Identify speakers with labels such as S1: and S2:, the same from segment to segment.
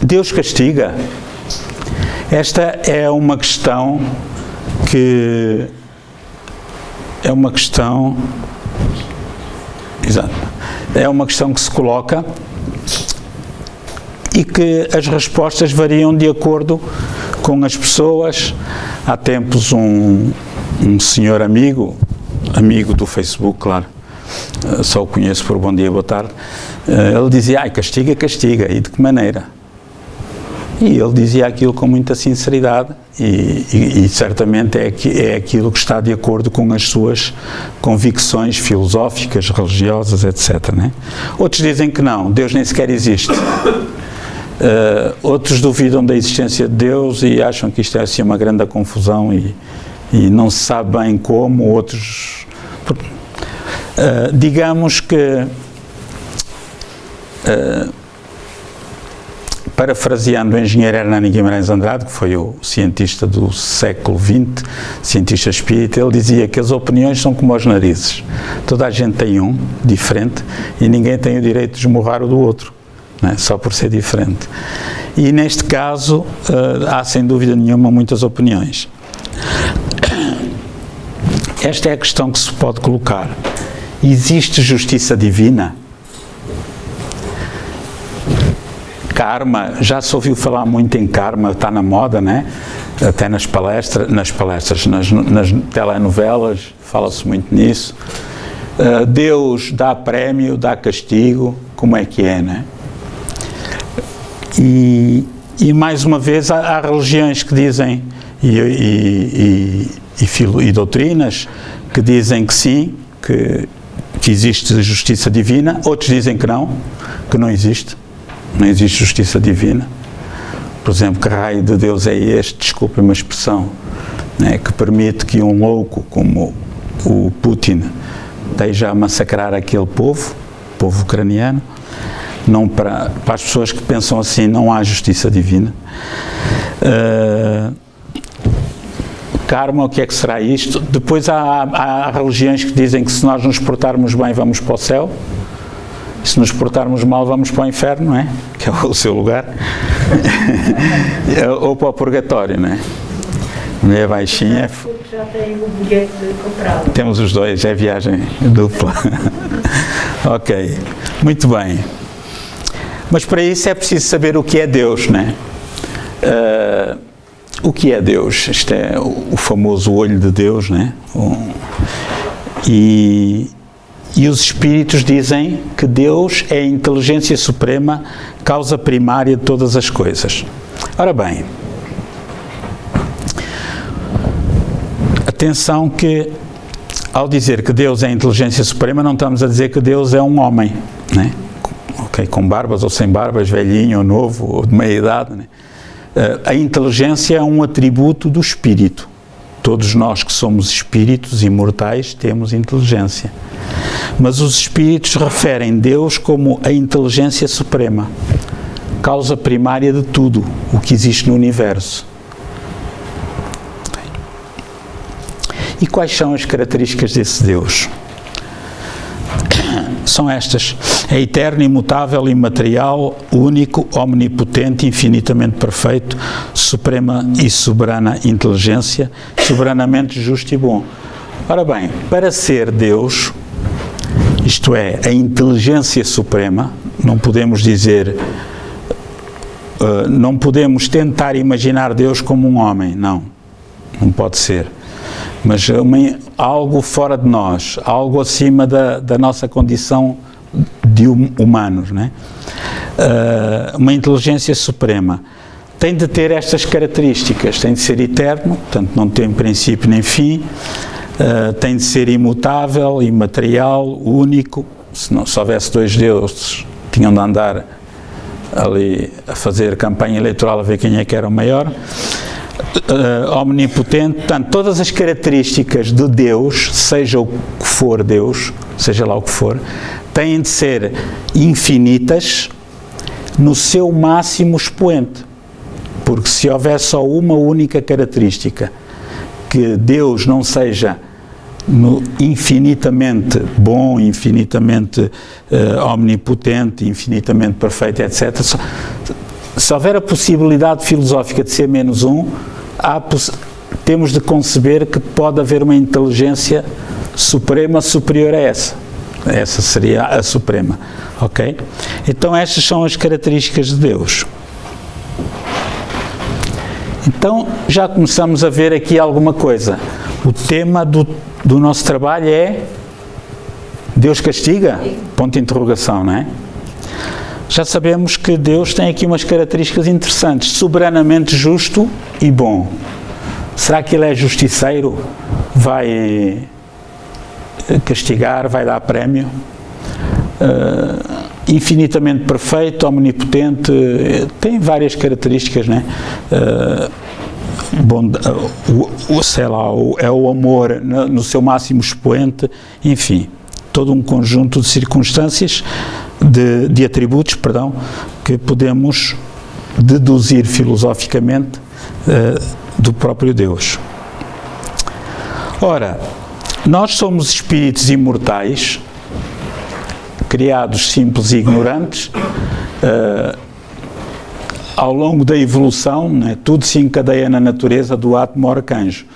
S1: Deus castiga? Esta é uma questão que é uma questão que se coloca e que as respostas variam de acordo com as pessoas. Há tempos um senhor amigo do Facebook, claro, só o conheço por bom dia, boa tarde, ele dizia, castiga, e de que maneira? E ele dizia aquilo com muita sinceridade e certamente é aquilo que está de acordo com as suas convicções filosóficas, religiosas, etc. Né? Outros dizem que não, Deus nem sequer existe. Outros duvidam da existência de Deus e acham que isto é assim uma grande confusão e não se sabe bem como. Outros... digamos que... parafraseando o engenheiro Hernani Guimarães Andrade, que foi o cientista do século XX, cientista espírita, ele dizia que as opiniões são como os narizes. Toda a gente tem um, diferente, e ninguém tem o direito de esmurrar o do outro, não é? Só por ser diferente. E neste caso, há sem dúvida nenhuma muitas opiniões. Esta é a questão que se pode colocar. Existe justiça divina? Karma, já se ouviu falar muito em karma, está na moda, né? Até nas telenovelas, fala-se muito nisso. Deus dá prémio, dá castigo, como é que é, né? E mais uma vez, há religiões que dizem, e doutrinas, que dizem que sim, que existe justiça divina, outros dizem que não existe. Não existe justiça divina. Por exemplo, que raio de Deus é este, desculpem uma expressão, né, que permite que um louco como o Putin esteja a massacrar aquele povo ucraniano? Não, para as pessoas que pensam assim, não há justiça divina. Karma, o que é que será isto? Depois há religiões que dizem que se nós nos portarmos bem vamos para o céu. Se nos portarmos mal, vamos para o inferno, não é? Que é o seu lugar. Ou para o purgatório, não é? Meia baixinha.
S2: Já tem o bilhete comprado.
S1: Temos os dois, é viagem dupla. Ok, muito bem. Mas para isso é preciso saber o que é Deus, não é? O que é Deus? Isto é o famoso olho de Deus, não é? E os espíritos dizem que Deus é a inteligência suprema, causa primária de todas as coisas. Ora bem, atenção que ao dizer que Deus é a inteligência suprema, não estamos a dizer que Deus é um homem, né? Okay, com barbas ou sem barbas, velhinho ou novo, ou de meia idade, né? A inteligência é um atributo do espírito. Todos nós que somos espíritos imortais temos inteligência. Mas os espíritos referem Deus como a inteligência suprema, causa primária de tudo o que existe no universo. E quais são as características desse Deus? São estas: é eterno, imutável, imaterial, único, omnipotente, infinitamente perfeito, suprema e soberana inteligência, soberanamente justo e bom. Ora bem, para ser Deus, isto é, a inteligência suprema, não podemos dizer, não podemos tentar imaginar Deus como um homem, não pode ser. Mas algo fora de nós, algo acima da nossa condição de humanos, né? Uma inteligência suprema tem de ter estas características, tem de ser eterno, portanto não tem princípio nem fim, tem de ser imutável, imaterial, único. Se houvesse dois deuses, tinham de andar ali a fazer campanha eleitoral a ver quem é que era o maior. Omnipotente, portanto, todas as características de Deus, seja o que for Deus, seja lá o que for, têm de ser infinitas no seu máximo expoente, porque se houver só uma única característica, que Deus não seja infinitamente bom, infinitamente omnipotente, infinitamente perfeito, etc., se houver a possibilidade filosófica de ser menos um, temos de conceber que pode haver uma inteligência suprema superior a essa. Essa seria a suprema, ok? Então estas são as características de Deus. Então já começamos a ver aqui alguma coisa. O tema do nosso trabalho é Deus castiga? Ponto de interrogação, não é? Já sabemos que Deus tem aqui umas características interessantes. Soberanamente justo e bom. Será que Ele é justiceiro? Vai castigar? Vai dar prémio? Infinitamente perfeito, omnipotente, tem várias características, não é? Sei lá, é o amor no seu máximo expoente, enfim, todo um conjunto de circunstâncias, de atributos, perdão, que podemos deduzir filosoficamente do próprio Deus. Ora, nós somos espíritos imortais, criados simples e ignorantes, ao longo da evolução, né, tudo se encadeia na natureza do átomo ao arcanjo.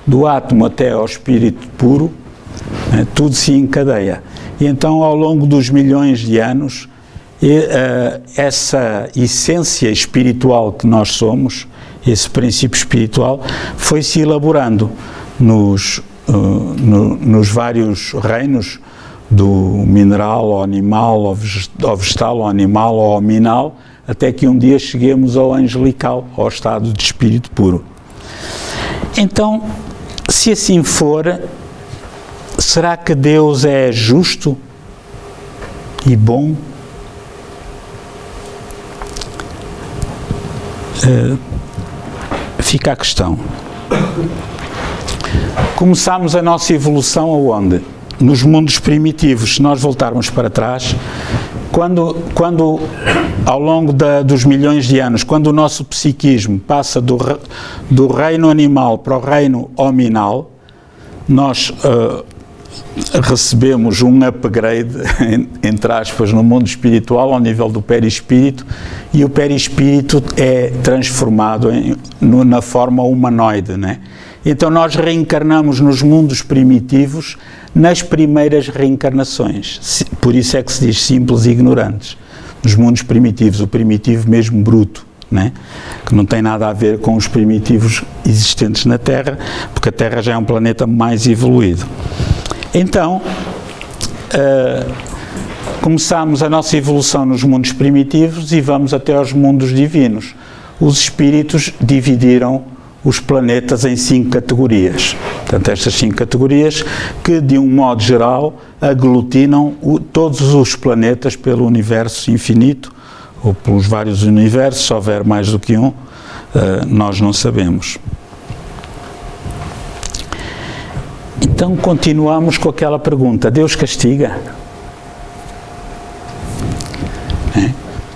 S1: Do átomo até ao espírito puro, né, tudo se encadeia. E então, ao longo dos milhões de anos, essa essência espiritual que nós somos, esse princípio espiritual, foi-se elaborando nos vários reinos, do mineral ao animal, ao vegetal, ao animal, ao hominal, até que um dia cheguemos ao angelical, ao estado de espírito puro. Então, se assim for, será que Deus é justo e bom? Fica a questão. Começámos a nossa evolução aonde? Nos mundos primitivos. Se nós voltarmos para trás, quando ao longo dos milhões de anos, quando o nosso psiquismo passa do reino animal para o reino hominal, nós recebemos um upgrade, entre aspas, no mundo espiritual, ao nível do perispírito, e o perispírito é transformado na forma humanoide, né? Então nós reencarnamos nos mundos primitivos nas primeiras reencarnações. Por isso é que se diz simples e ignorantes. Nos mundos primitivos, o primitivo mesmo bruto, né? Que não tem nada a ver com os primitivos existentes na Terra, porque a Terra já é um planeta mais evoluído. Então, começamos a nossa evolução nos mundos primitivos e vamos até aos mundos divinos. Os espíritos dividiram os planetas em 5 categorias. Portanto, estas 5 categorias que, de um modo geral, aglutinam todos os planetas pelo universo infinito, ou pelos vários universos, se houver mais do que um, nós não sabemos. Então, continuamos com aquela pergunta: Deus castiga?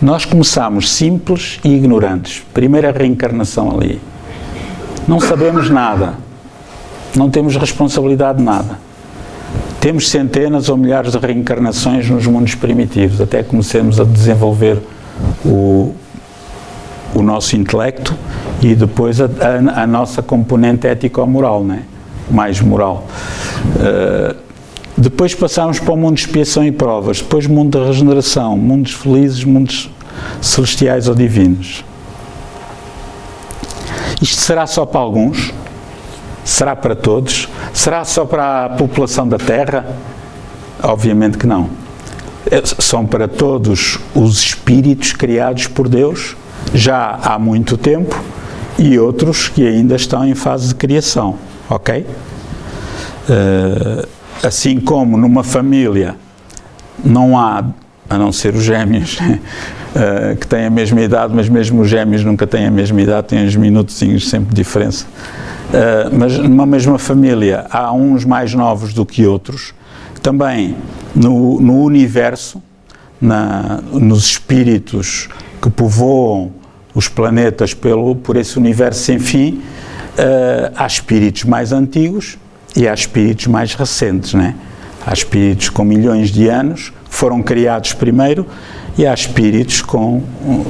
S1: Nós começámos simples e ignorantes. Primeira reencarnação ali. Não sabemos nada, não temos responsabilidade de nada. Temos centenas ou milhares de reencarnações nos mundos primitivos, até comecemos a desenvolver o nosso intelecto e depois a nossa componente ético-moral, né? Mais moral. Depois passamos para o mundo de expiação e provas, depois mundo da regeneração, mundos felizes, mundos celestiais ou divinos. Isto será só para alguns? Será para todos? Será só para a população da Terra? Obviamente que não. São para todos os espíritos criados por Deus, já há muito tempo, e outros que ainda estão em fase de criação, ok? Assim como numa família não há, a não ser os gêmeos, que têm a mesma idade, mas mesmo os gêmeos nunca têm a mesma idade, têm uns minutozinhos sempre de diferença. Mas numa mesma família há uns mais novos do que outros. Também no universo, nos espíritos que povoam os planetas por esse universo sem fim, há espíritos mais antigos e há espíritos mais recentes, né? Há espíritos com milhões de anos, foram criados primeiro e há espíritos com,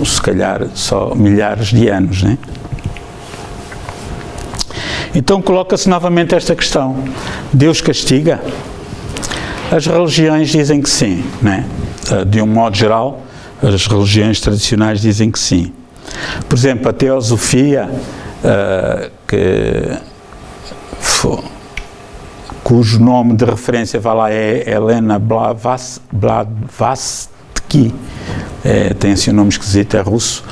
S1: se calhar, só milhares de anos, né? Então coloca-se novamente esta questão: Deus castiga? As religiões dizem que sim, né? De um modo geral, as religiões tradicionais dizem que sim. Por exemplo, a teosofia, cujo nome de referência é Helena Blavatsky, tem assim um nome esquisito, é russo.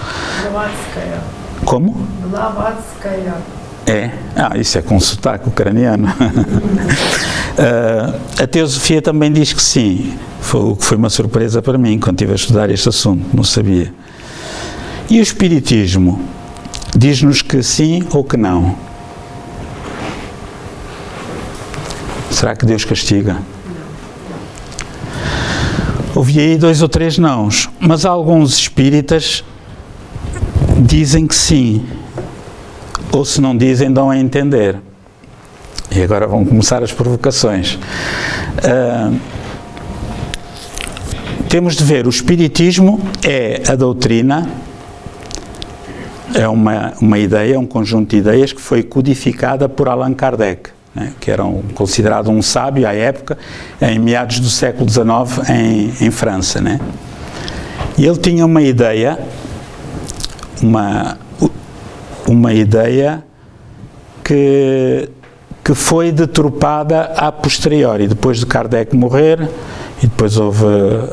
S2: Blavatskaya.
S1: Como?
S2: Blavatskaya.
S1: Isso é com sotaque ucraniano. A teosofia também diz que sim, o que foi uma surpresa para mim quando estive a estudar este assunto, não sabia. E o espiritismo diz-nos que sim ou que não? Será que Deus castiga? Ouvi aí 2 ou 3 nãos, mas alguns espíritas dizem que sim, ou se não dizem, dão a entender. E agora vão começar as provocações. Temos de ver, o espiritismo é a doutrina, é uma ideia, um conjunto de ideias que foi codificada por Allan Kardec, né, que era considerado um sábio à época, em meados do século XIX, em França, né? E ele tinha uma ideia, uma ideia que foi deturpada a posteriori, depois de Kardec morrer, e depois houve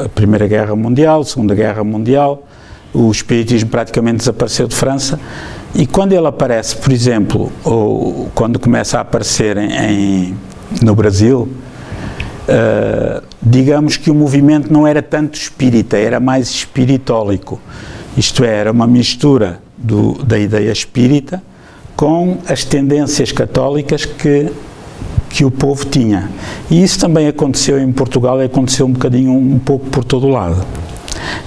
S1: a Primeira Guerra Mundial, a Segunda Guerra Mundial, o espiritismo praticamente desapareceu de França, e quando ele aparece, por exemplo, ou quando começa a aparecer no Brasil, digamos que o movimento não era tanto espírita, era mais espiritólico, isto é, era uma mistura da ideia espírita com as tendências católicas que o povo tinha. E isso também aconteceu em Portugal, e aconteceu um pouco por todo o lado.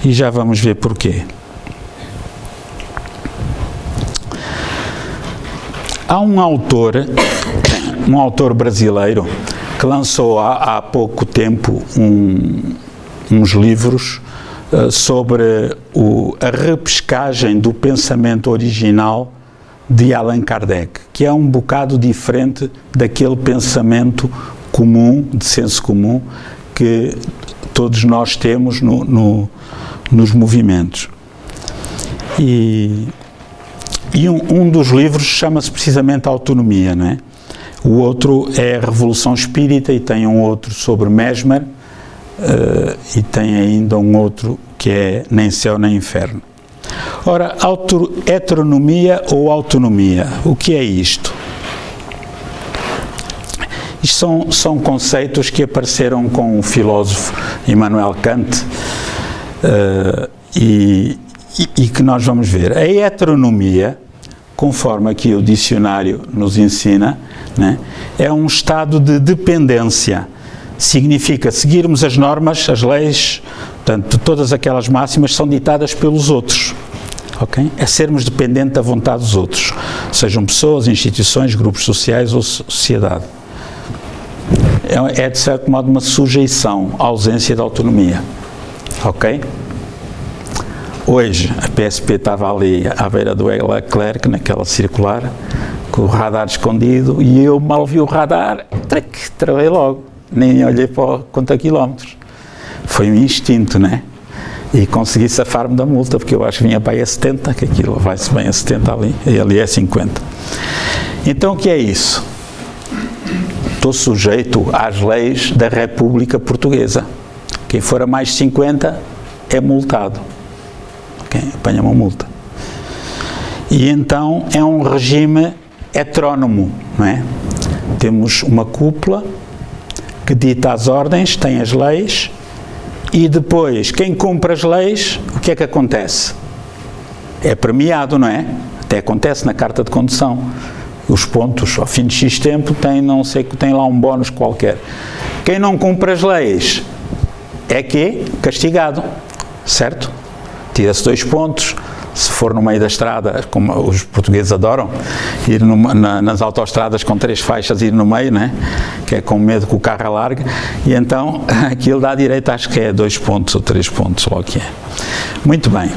S1: E já vamos ver porquê. Há um autor brasileiro que lançou há pouco tempo uns livros sobre a repescagem do pensamento original de Allan Kardec, que é um bocado diferente daquele pensamento comum, de senso comum, que todos nós temos nos movimentos. E um dos livros chama-se precisamente Autonomia, não é? O outro é a Revolução Espírita, e tem um outro sobre Mesmer, e tem ainda um outro que é Nem Céu nem Inferno. Ora, heteronomia ou autonomia, o que é isto? Isto são conceitos que apareceram com o filósofo Immanuel Kant, e que nós vamos ver. A heteronomia, conforme aqui o dicionário nos ensina, né, é um estado de dependência. Significa seguirmos as normas, as leis, portanto, todas aquelas máximas são ditadas pelos outros. Okay? É sermos dependentes da vontade dos outros, sejam pessoas, instituições, grupos sociais ou sociedade. É de certo modo uma sujeição, a ausência de autonomia. Ok? Hoje a PSP estava ali à beira do Leclerc, naquela circular, com o radar escondido, e eu mal vi o radar, travei logo, nem olhei para quantos quilómetros. Foi um instinto, né? E consegui safar-me da multa, porque eu acho que vinha para aí a 70, que aquilo vai-se bem a 70 ali, e ali é 50. Então o que é isso? Estou sujeito às leis da República Portuguesa. Quem for a mais de 50 é multado. Okay? Apanha uma multa. E então é um regime heterónomo, não é? Temos uma cúpula que dita as ordens, tem as leis, e depois quem cumpre as leis, o que é que acontece? É premiado, não é? Até acontece na carta de condução. Os pontos, ao fim de X tempo, tem lá um bónus qualquer. Quem não cumpre as leis é castigado, certo? Tira-se 2 pontos, se for no meio da estrada, como os portugueses adoram, ir nas autoestradas com 3 faixas, ir no meio, né? Que é com medo que o carro alargue, e então aquilo dá direito, acho que é 2 pontos ou 3 pontos, ou o que é. Muito bem.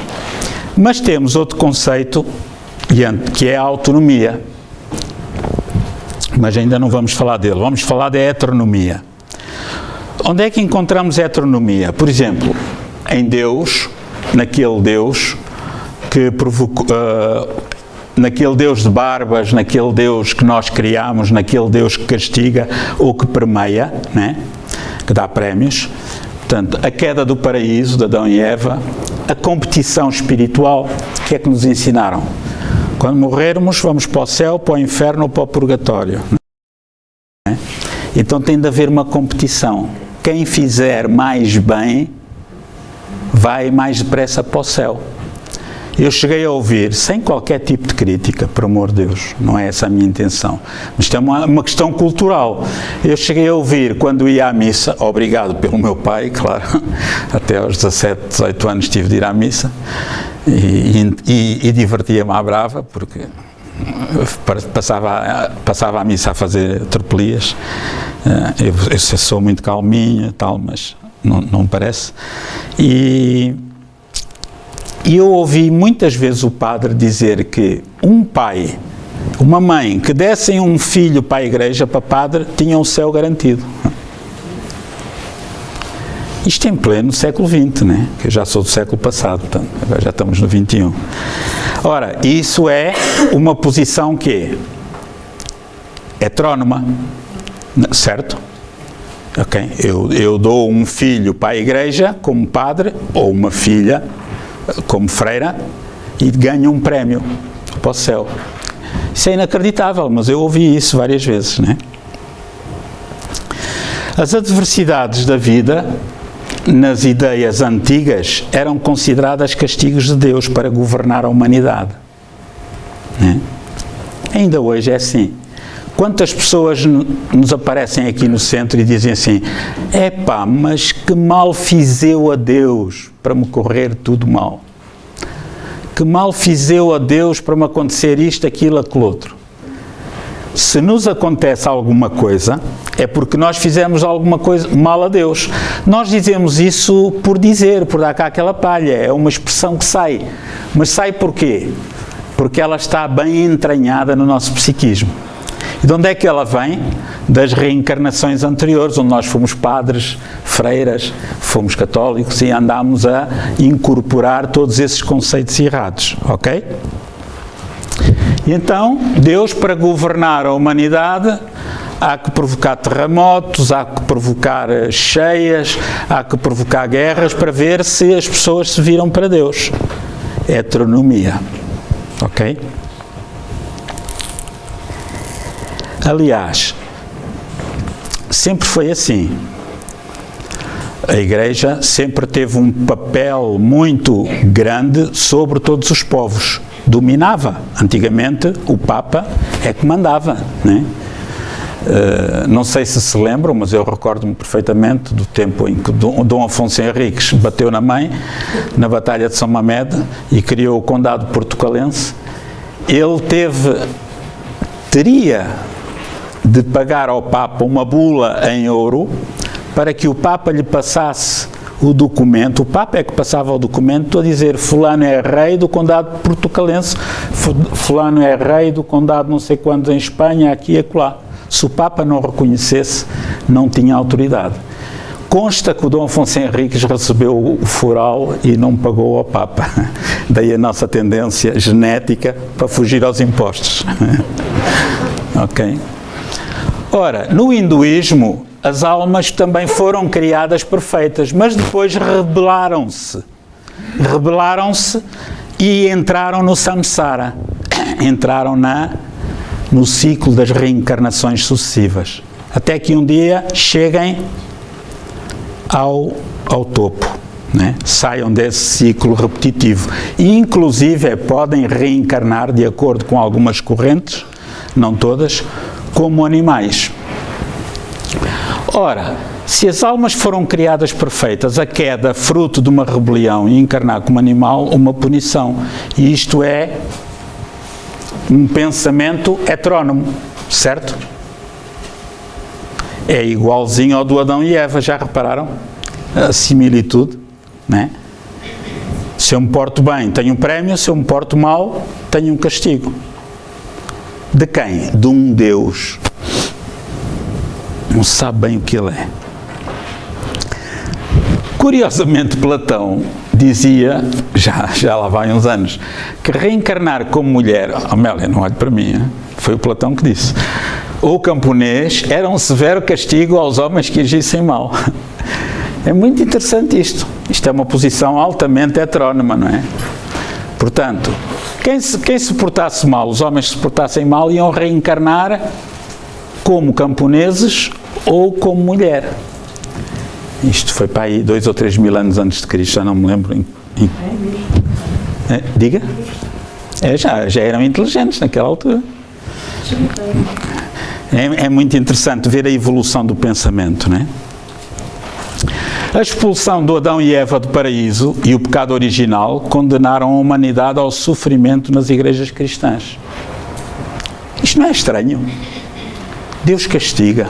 S1: Mas temos outro conceito, que é a autonomia. Mas ainda não vamos falar dele, vamos falar da heteronomia. Onde é que encontramos a heteronomia? Por exemplo, em Deus, naquele Deus que provocou, naquele Deus de barbas, naquele Deus que nós criamos, naquele Deus que castiga ou que permeia, né? Que dá prémios. Portanto, a queda do paraíso, de Adão e Eva, a competição espiritual, o que é que nos ensinaram? Quando morrermos, vamos para o céu, para o inferno ou para o purgatório. Né? Então tem de haver uma competição. Quem fizer mais bem, vai mais depressa para o céu. Eu cheguei a ouvir, sem qualquer tipo de crítica, por amor de Deus, não é essa a minha intenção, mas isto é uma questão cultural. Eu cheguei a ouvir, quando ia à missa, obrigado pelo meu pai, claro, até aos 17, 18 anos tive de ir à missa, e divertia-me à brava, porque passava a missa a fazer tropelias. Eu sou muito calminho e tal, mas não me parece. E eu ouvi muitas vezes o padre dizer que um pai, uma mãe, que dessem um filho para a igreja, para padre, tinham o céu garantido. Isto em pleno século XX, né? Que eu já sou do século passado, portanto, agora já estamos no XXI. Ora, isso é uma posição que é heterónoma, certo? Ok? Eu dou um filho para a igreja como padre, ou uma filha como freira, e ganho um prémio para o céu. Isso é inacreditável, mas eu ouvi isso várias vezes, né? As adversidades da vida, nas ideias antigas, eram consideradas castigos de Deus para governar a humanidade. Né? Ainda hoje é assim. Quantas pessoas nos aparecem aqui no centro e dizem assim: epá, mas que mal fiz eu a Deus para me correr tudo mal? Que mal fiz eu a Deus para me acontecer isto, aquilo, aquilo outro? Se nos acontece alguma coisa, é porque nós fizemos alguma coisa mal a Deus. Nós dizemos isso por dizer, por dar cá aquela palha, é uma expressão que sai. Mas sai porquê? Porque ela está bem entranhada no nosso psiquismo. E de onde é que ela vem? Das reencarnações anteriores, onde nós fomos padres, freiras, fomos católicos e andámos a incorporar todos esses conceitos errados, ok? E então, Deus, para governar a humanidade, há que provocar terremotos, há que provocar cheias, há que provocar guerras para ver se as pessoas se viram para Deus. Heteronomia, ok? Aliás, sempre foi assim. A Igreja sempre teve um papel muito grande sobre todos os povos. Dominava. Antigamente, o Papa é que mandava, né? Não sei se lembram, mas eu recordo-me perfeitamente do tempo em que Dom Afonso Henriques bateu na mãe, na Batalha de São Mamede, e criou o Condado Portucalense. Ele teria de pagar ao Papa uma bula em ouro para que o Papa lhe passasse o documento. O Papa é que passava o documento a dizer: fulano é rei do Condado Portucalense, fulano é rei do Condado não sei quantos em Espanha, aqui e acolá. Se o Papa não reconhecesse, não tinha autoridade. Consta que o Dom Afonso Henriques recebeu o fural e não pagou ao Papa. Daí a nossa tendência genética para fugir aos impostos. Ok? Ora, no hinduísmo, as almas também foram criadas perfeitas, mas depois rebelaram-se. Rebelaram-se e entraram no samsara. Entraram no ciclo das reencarnações sucessivas. Até que um dia cheguem ao topo, né? Saiam desse ciclo repetitivo. E, inclusive, podem reencarnar, de acordo com algumas correntes, não todas, como animais. Ora, se as almas foram criadas perfeitas, a queda, fruto de uma rebelião e encarnar como animal, uma punição. E isto é um pensamento heterónomo, certo? É igualzinho ao do Adão e Eva, já repararam? A similitude, não é? Se eu me porto bem, tenho um prémio, se eu me porto mal, tenho um castigo. De quem? De um Deus. Não sabe bem o que ele é. Curiosamente, Platão dizia, já lá vai uns anos, que reencarnar como mulher, Amélia, não olhe para mim, hein? Foi o Platão que disse, ou camponês, era um severo castigo aos homens que agissem mal. É muito interessante isto. Isto é uma posição altamente heterónoma, não é? Portanto, quem se portasse mal, os homens que se portassem mal, iam reencarnar como camponeses ou como mulher. Isto foi para aí 2 ou 3 mil anos antes de Cristo, já não me lembro. Diga? Já eram inteligentes naquela altura. É muito interessante ver a evolução do pensamento, não é? A expulsão do Adão e Eva do paraíso e o pecado original condenaram a humanidade ao sofrimento nas igrejas cristãs. Isto não é estranho? Deus castiga.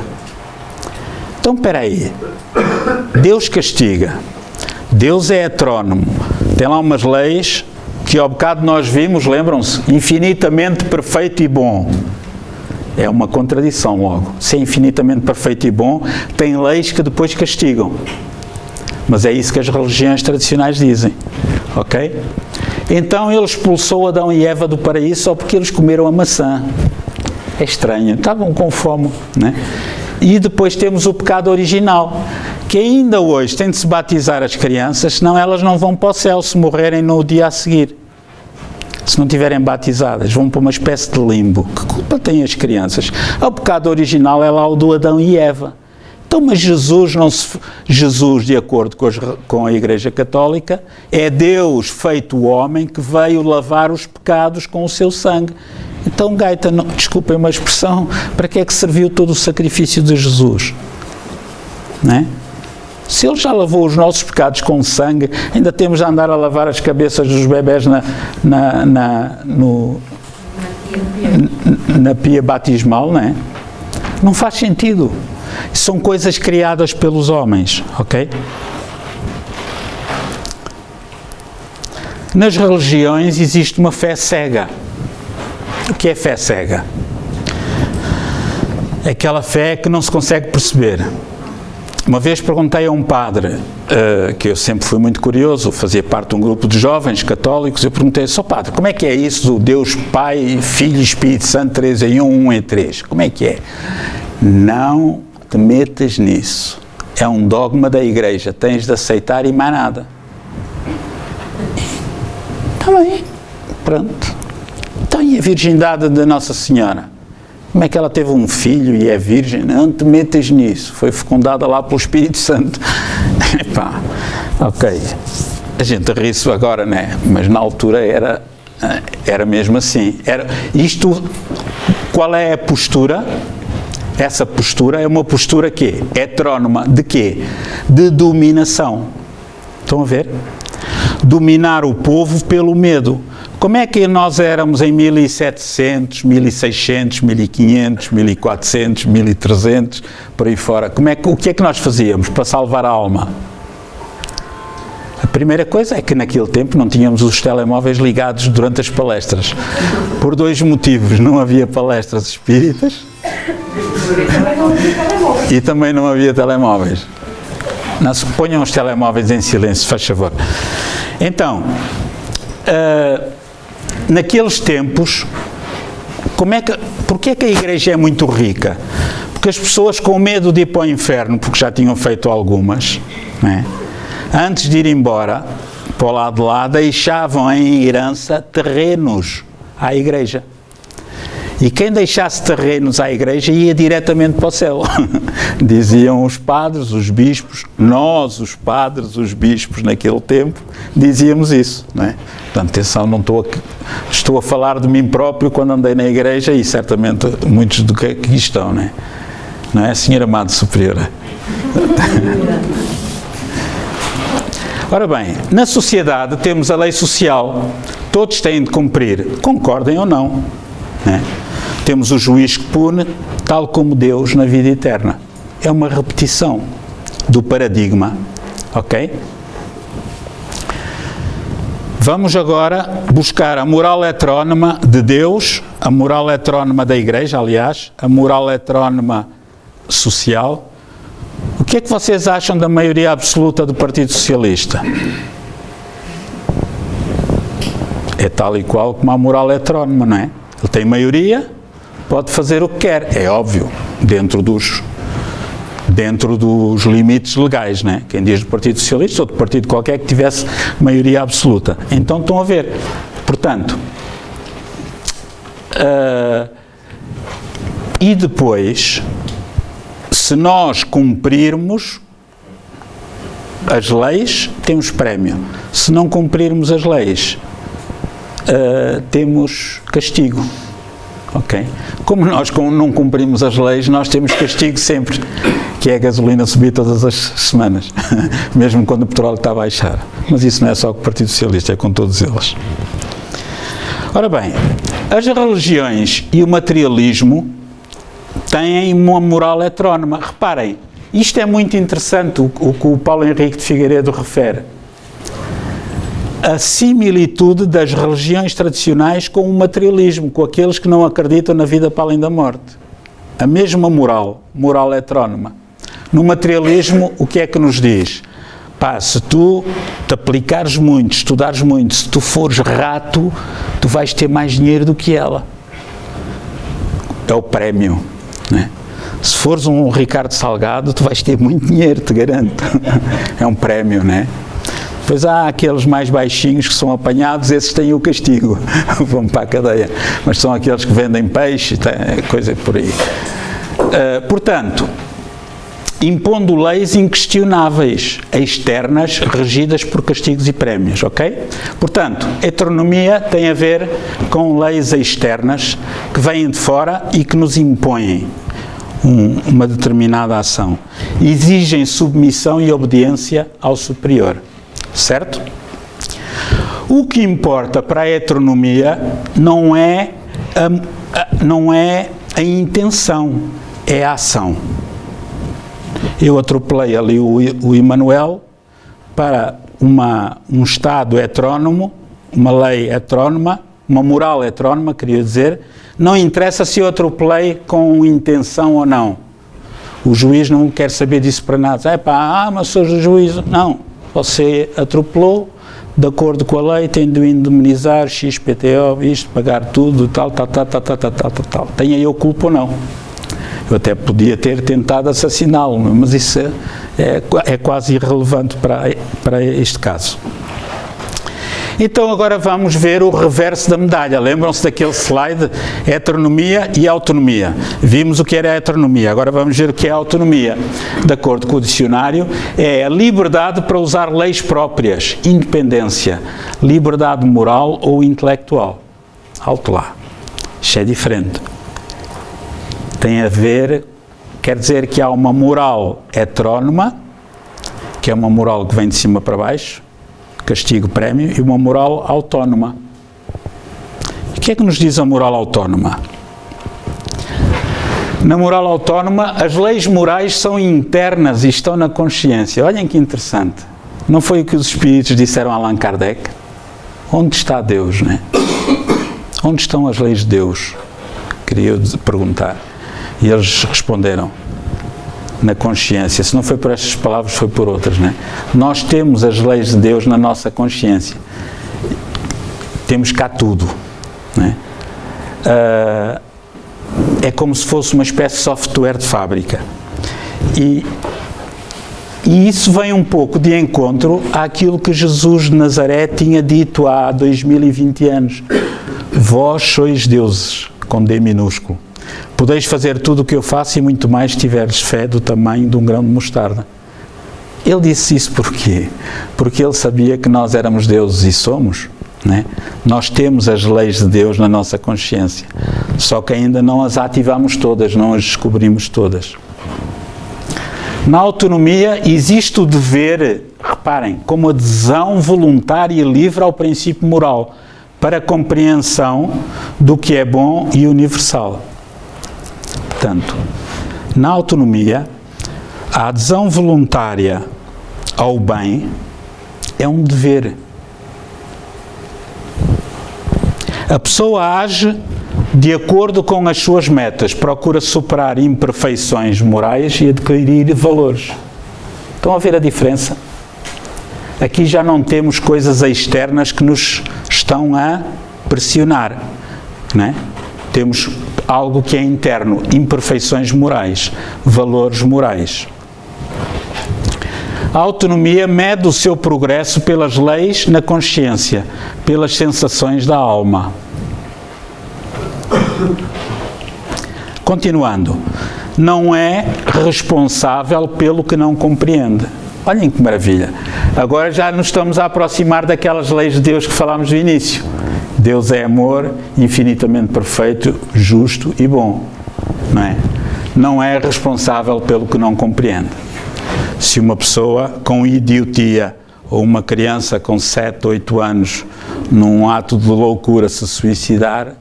S1: Então, espera aí. Deus castiga. Deus é heterónomo. Tem lá umas leis que ao bocado nós vimos, lembram-se? Infinitamente perfeito e bom. É uma contradição logo. Se é infinitamente perfeito e bom, tem leis que depois castigam. Mas é isso que as religiões tradicionais dizem. Ok? Então ele expulsou Adão e Eva do paraíso só porque eles comeram a maçã. É estranho. Estavam com fome, né? E depois temos o pecado original, que ainda hoje tem de se batizar as crianças, senão elas não vão para o céu se morrerem no dia a seguir. Se não tiverem batizadas, vão para uma espécie de limbo. Que culpa têm as crianças? O pecado original é lá o do Adão e Eva. Então, mas Jesus, de acordo com a Igreja Católica, é Deus feito homem que veio lavar os pecados com o seu sangue. Então, Gaeta, desculpem uma expressão, para que é que serviu todo o sacrifício de Jesus? Não é? Se ele já lavou os nossos pecados com sangue, ainda temos de andar a lavar as cabeças dos bebés na pia batismal, não é? Não faz sentido. São coisas criadas pelos homens, ok? Nas religiões existe uma fé cega. O que é fé cega? É aquela fé que não se consegue perceber. Uma vez perguntei a um padre, que eu sempre fui muito curioso, fazia parte de um grupo de jovens católicos, eu perguntei, só padre, como é que é isso do Deus Pai, Filho e Espírito Santo, 3 em 1, 1 em 3? Como é que é? Não te metas nisso. É um dogma da Igreja, tens de aceitar e mais nada. Está bem, pronto. Então, e a virgindade da Nossa Senhora? Como é que ela teve um filho e é virgem? Não te metas nisso. Foi fecundada lá pelo Espírito Santo. Epá, ok. A gente ri-se agora, né? Mas na altura era mesmo assim. Qual é a postura? Essa postura é uma postura quê? Heterónoma. De quê? De dominação. Estão a ver? Dominar o povo pelo medo. Como é que nós éramos em 1700, 1600, 1500, 1400, 1300, por aí fora? O que é que nós fazíamos para salvar a alma? A primeira coisa é que naquele tempo não tínhamos os telemóveis ligados durante as palestras. Por 2 motivos. Não havia palestras espíritas e também não havia telemóveis. Não se ponham os telemóveis em silêncio, faz favor. Então, naqueles tempos, porque é que a Igreja é muito rica? Porque as pessoas com medo de ir para o inferno, porque já tinham feito algumas, não é? Antes de ir embora, para o lado de lá, deixavam em herança terrenos à Igreja. E quem deixasse terrenos à Igreja ia diretamente para o céu. Diziam os padres, os bispos, nós, os padres, os bispos, naquele tempo, dizíamos isso, não é? Portanto, atenção, não estou a falar de mim próprio quando andei na Igreja e certamente muitos do que aqui estão, não é? Não é, Senhora Madre Superiora? Ora bem, na sociedade temos a lei social, todos têm de cumprir, concordem ou não, né? Temos o juiz que pune, tal como Deus na vida eterna. É uma repetição do paradigma, ok? Vamos agora buscar a moral heterónoma de Deus, a moral heterónoma da Igreja, aliás, a moral heterónoma social. O que é que vocês acham da maioria absoluta do Partido Socialista? É tal e qual como a moral heterónoma, não é? Ele tem maioria, pode fazer o que quer, é óbvio, dentro dos limites legais, não é? Quem diz do Partido Socialista ou do partido qualquer que tivesse maioria absoluta. Então estão a ver. Portanto, e depois, se nós cumprirmos as leis, temos prémio. Se não cumprirmos as leis, temos castigo. Ok? Como nós não cumprimos as leis, nós temos castigo sempre, que é a gasolina subir todas as semanas, mesmo quando o petróleo está a baixar. Mas isso não é só com o Partido Socialista, é com todos eles. Ora bem, as religiões e o materialismo têm uma moral heterónoma. Reparem, isto é muito interessante, o que o Paulo Henrique de Figueiredo refere. A similitude das religiões tradicionais com o materialismo, com aqueles que não acreditam na vida para além da morte. A mesma moral heterónoma. No materialismo, o que é que nos diz? Pá, se tu te aplicares muito, estudares muito, se tu fores rato, tu vais ter mais dinheiro do que ela. É o prémio, né? Se fores um Ricardo Salgado, tu vais ter muito dinheiro, te garanto. É um prémio, né? Depois há aqueles mais baixinhos que são apanhados, esses têm o castigo, vão para a cadeia. Mas são aqueles que vendem peixe, coisa por aí. Portanto, impondo leis inquestionáveis, externas, regidas por castigos e prémios, ok? Portanto, heteronomia tem a ver com leis externas que vêm de fora e que nos impõem uma determinada ação. Exigem submissão e obediência ao superior. Certo? O que importa para a heteronomia não é a intenção, é a ação. Eu atropelei ali o Emanuel para um Estado heterónomo, uma lei heterónoma, uma moral heterónoma, queria dizer, não interessa se eu atropelei com intenção ou não. O juiz não quer saber disso para nada. Mas sou juiz. Não. Você atropelou, de acordo com a lei, tem de indemnizar XPTO, isto, pagar tudo, tal. Tenha eu culpa ou não? Eu até podia ter tentado assassiná-lo, mas isso é quase irrelevante para este caso. Então agora vamos ver o reverso da medalha. Lembram-se daquele slide? Heteronomia e autonomia. Vimos o que era a heteronomia, agora vamos ver o que é a autonomia. De acordo com o dicionário, é a liberdade para usar leis próprias, independência, liberdade moral ou intelectual. Alto lá. Isto é diferente. Tem a ver, quer dizer que há uma moral heterónoma, que é uma moral que vem de cima para baixo, castigo, prémio, e uma moral autónoma. E o que é que nos diz a moral autónoma? Na moral autónoma, as leis morais são internas e estão na consciência. Olhem que interessante. Não foi o que os espíritos disseram a Allan Kardec? Onde está Deus, né? Onde estão as leis de Deus? Queria eu perguntar. E eles responderam: na consciência. Se não foi por estas palavras, foi por outras, né? Nós temos as leis de Deus na nossa consciência. Temos cá tudo, né? É como se fosse uma espécie de software de fábrica. E isso vem um pouco de encontro àquilo que Jesus de Nazaré tinha dito há 2020 anos. Vós sois deuses, com D minúsculo. Podeis fazer tudo o que eu faço e muito mais se tiveres fé do tamanho de um grão de mostarda. Ele disse isso porquê? Porque ele sabia que nós éramos deuses e somos, né? Nós temos as leis de Deus na nossa consciência, só que ainda não as ativamos todas, não as descobrimos todas. Na autonomia existe o dever, reparem, como adesão voluntária e livre ao princípio moral, para a compreensão do que é bom e universal. Portanto, na autonomia, a adesão voluntária ao bem é um dever. A pessoa age de acordo com as suas metas, procura superar imperfeições morais e adquirir valores. Estão a ver a diferença? Aqui já não temos coisas externas que nos estão a pressionar, não é? Temos algo que é interno, imperfeições morais, valores morais. A autonomia mede o seu progresso pelas leis na consciência, pelas sensações da alma. Continuando, não é responsável pelo que não compreende. Olhem que maravilha. Agora já nos estamos a aproximar daquelas leis de Deus que falámos no início. Deus é amor, infinitamente perfeito, justo e bom. Não é? Não é responsável pelo que não compreende. Se uma pessoa com idiotia ou uma criança com 7, 8 anos num ato de loucura se suicidar,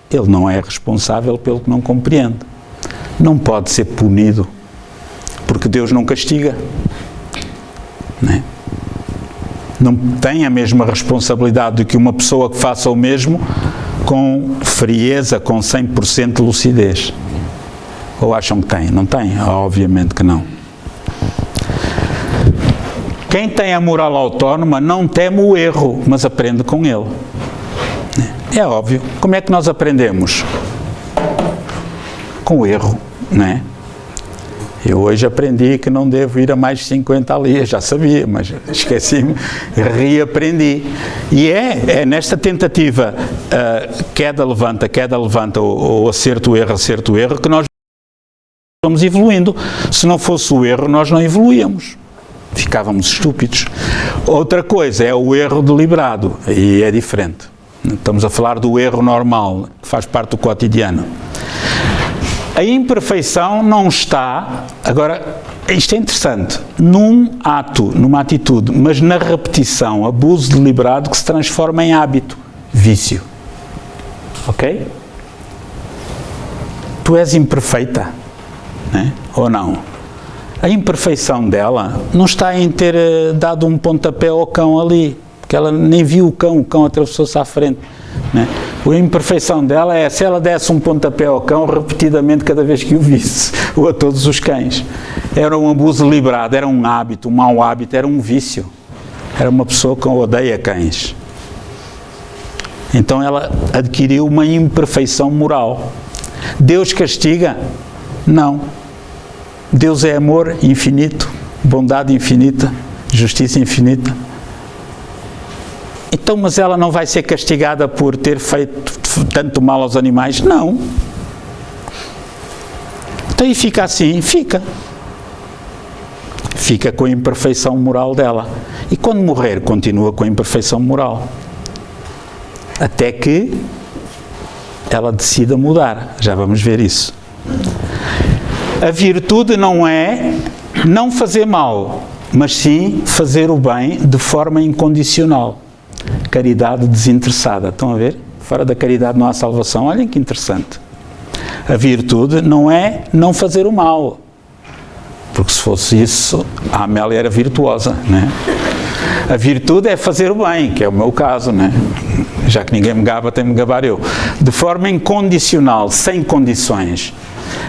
S1: ele não é responsável pelo que não compreende. Não pode ser punido, porque Deus não castiga. Não é? Não tem a mesma responsabilidade do que uma pessoa que faça o mesmo com frieza, com 100% de lucidez. Ou acham que tem? Não tem? Obviamente que não. Quem tem a moral autónoma não teme o erro, mas aprende com ele. É óbvio. Como é que nós aprendemos? Com o erro, não é? Eu hoje aprendi que não devo ir a mais de 50 ali, eu já sabia, mas esqueci-me, reaprendi. E é nesta tentativa queda, levanta, ou acerto, erro, que nós vamos evoluindo. Se não fosse o erro, nós não evoluíamos. Ficávamos estúpidos. Outra coisa é o erro deliberado, e é diferente. Estamos a falar do erro normal, que faz parte do cotidiano. A imperfeição não está, agora, isto é interessante, num ato, numa atitude, mas na repetição, abuso deliberado que se transforma em hábito, vício. Ok? Tu és imperfeita, né? Ou não? A imperfeição dela não está em ter dado um pontapé ao cão ali, porque ela nem viu o cão atravessou-se à frente. Né? A imperfeição dela é se ela desse um pontapé ao cão repetidamente cada vez que o visse, ou a todos os cães. Era um abuso deliberado, era um hábito, um mau hábito, era um vício. Era uma pessoa que odeia cães. Então ela adquiriu uma imperfeição moral. Deus castiga? Não. Deus é amor infinito, bondade infinita, justiça infinita. Então, mas ela não vai ser castigada por ter feito tanto mal aos animais? Não. Então, e fica assim? Fica. Fica com a imperfeição moral dela. E quando morrer, continua com a imperfeição moral. Até que ela decida mudar. Já vamos ver isso. A virtude não é não fazer mal, mas sim fazer o bem de forma incondicional. Caridade desinteressada. Estão a ver? Fora da caridade não há salvação. Olhem que interessante. A virtude não é não fazer o mal. Porque se fosse isso, a Amélia era virtuosa, né? A virtude é fazer o bem, que é o meu caso, né? Já que ninguém me gaba, tem-me gabar eu. De forma incondicional, sem condições.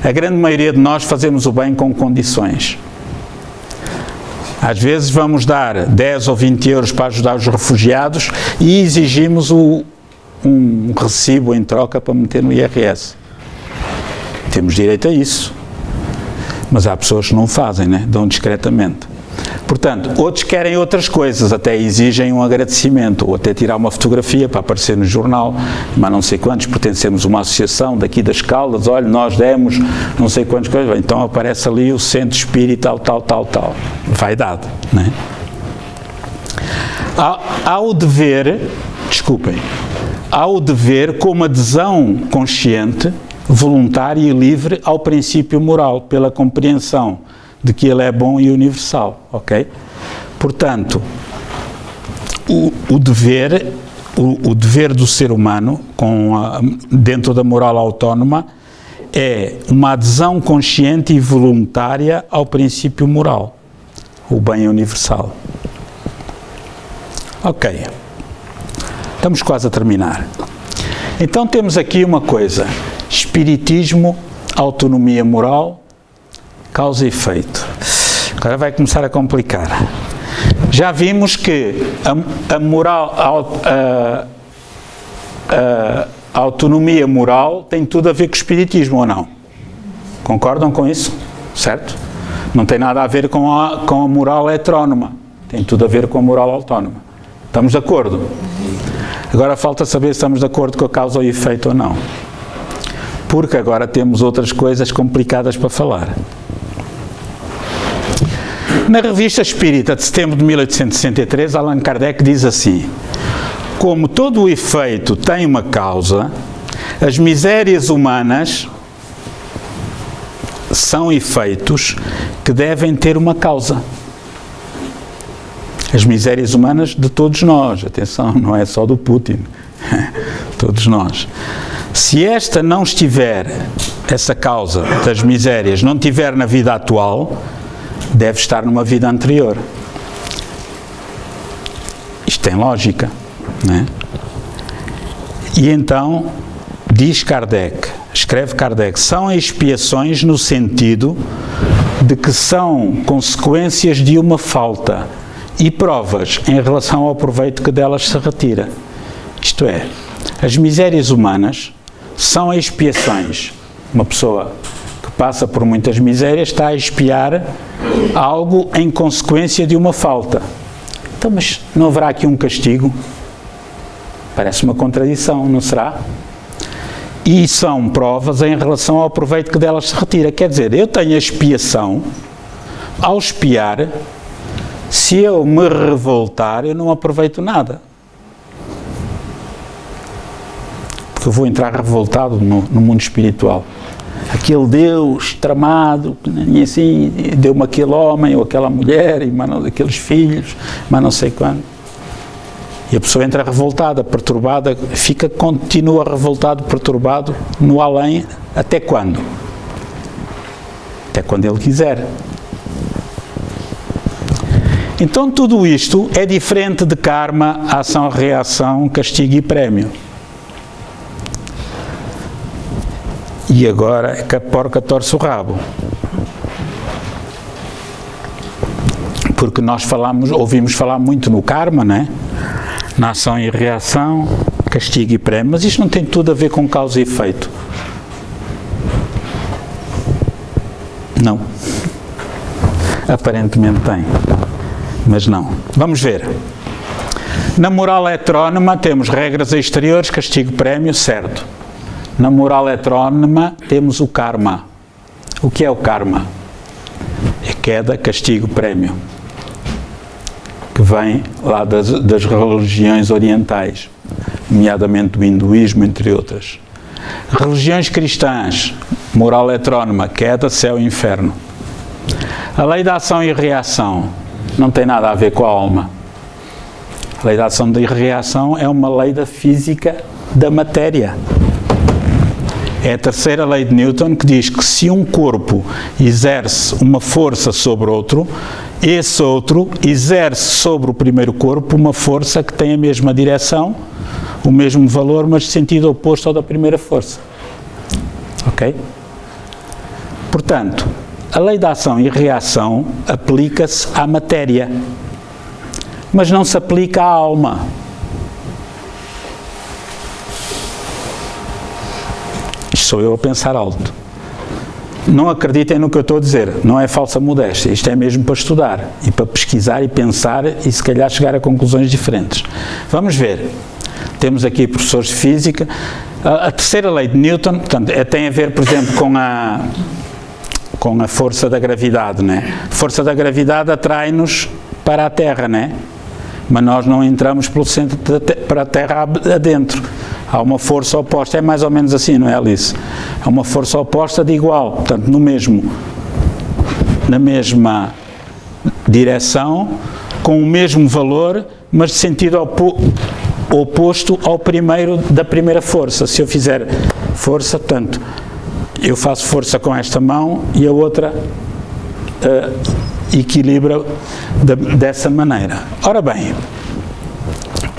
S1: A grande maioria de nós fazemos o bem com condições. Às vezes vamos dar 10 ou 20 euros para ajudar os refugiados e exigimos um recibo em troca para meter no IRS. Temos direito a isso. Mas há pessoas que não fazem, né? Dão discretamente. Portanto, outros querem outras coisas, até exigem um agradecimento, ou até tirar uma fotografia para aparecer no jornal, mas não sei quantos, pertencemos a uma associação daqui das Caldas, olha, nós demos não sei quantas coisas, então aparece ali o centro espírita, tal, vaidade, não é? Há o dever como adesão consciente, voluntária e livre ao princípio moral, pela compreensão de que ele é bom e universal, ok? Portanto, o dever do ser humano, dentro da moral autónoma, é uma adesão consciente e voluntária ao princípio moral, o bem universal. Ok, estamos quase a terminar. Então temos aqui uma coisa: espiritismo, autonomia moral, causa e efeito. Agora vai começar a complicar. Já vimos que a autonomia moral tem tudo a ver com o espiritismo, ou não? Concordam com isso? Certo? Não tem nada a ver com a moral heterónoma. Tem tudo a ver com a moral autónoma. Estamos de acordo? Agora falta saber se estamos de acordo com a causa e efeito ou não. Porque agora temos outras coisas complicadas para falar. Na Revista Espírita de setembro de 1863, Allan Kardec diz assim: como todo o efeito tem uma causa, as misérias humanas são efeitos que devem ter uma causa. As misérias humanas de todos nós, atenção, não é só do Putin, todos nós. Se esta não estiver, essa causa das misérias, não estiver na vida atual, deve estar numa vida anterior. Isto tem lógica, não é? E então, diz Kardec, escreve Kardec, são expiações no sentido de que são consequências de uma falta e provas em relação ao proveito que delas se retira. Isto é, as misérias humanas são expiações. Uma pessoa que passa por muitas misérias está a expiar algo em consequência de uma falta. Então, mas não haverá aqui um castigo? Parece uma contradição, não será? E são provas em relação ao proveito que delas se retira. Quer dizer, eu tenho a expiação, ao expiar, se eu me revoltar, eu não aproveito nada. Porque eu vou entrar revoltado no mundo espiritual. Aquele Deus tramado, e assim, deu-me aquele homem ou aquela mulher, e aqueles filhos, mas não sei quando. E a pessoa entra revoltada, perturbada, continua revoltado, perturbado, no além, até quando? Até quando ele quiser. Então tudo isto é diferente de karma, ação, reação, castigo e prémio. E agora é que a porca torce o rabo. Porque nós ouvimos falar muito no karma, não é? Na ação e reação, castigo e prémio, mas isto não tem tudo a ver com causa e efeito. Não. Aparentemente tem, mas não. Vamos ver. Na moral heterónoma temos regras exteriores, castigo, prémio, certo. Na moral heterónoma temos o karma. O que é o karma? É queda, castigo, prémio. Que vem lá das religiões orientais, nomeadamente do hinduísmo, entre outras. Religiões cristãs, moral heterónoma, queda, céu e inferno. A lei da ação e reação não tem nada a ver com a alma. A lei da ação e reação é uma lei da física da matéria. É a terceira lei de Newton que diz que se um corpo exerce uma força sobre outro, esse outro exerce sobre o primeiro corpo uma força que tem a mesma direção, o mesmo valor, mas de sentido oposto ao da primeira força. Ok? Portanto, a lei da ação e reação aplica-se à matéria, mas não se aplica à alma. Isto sou eu a pensar alto. Não acreditem no que eu estou a dizer, não é falsa modéstia, isto é mesmo para estudar e para pesquisar e pensar e se calhar chegar a conclusões diferentes. Vamos ver, temos aqui professores de física, a terceira lei de Newton, portanto, tem a ver, por exemplo, com a força da gravidade, né? A força da gravidade atrai-nos para a Terra, né? Mas nós não entramos pelo centro para a Terra adentro. Há uma força oposta, é mais ou menos assim, não é, Alice? É uma força oposta de igual, portanto, no mesmo. na mesma direção, com o mesmo valor, mas de sentido oposto ao primeiro, da primeira força. Se eu fizer força, portanto, eu faço força com esta mão e a outra equilibra dessa maneira. Ora bem,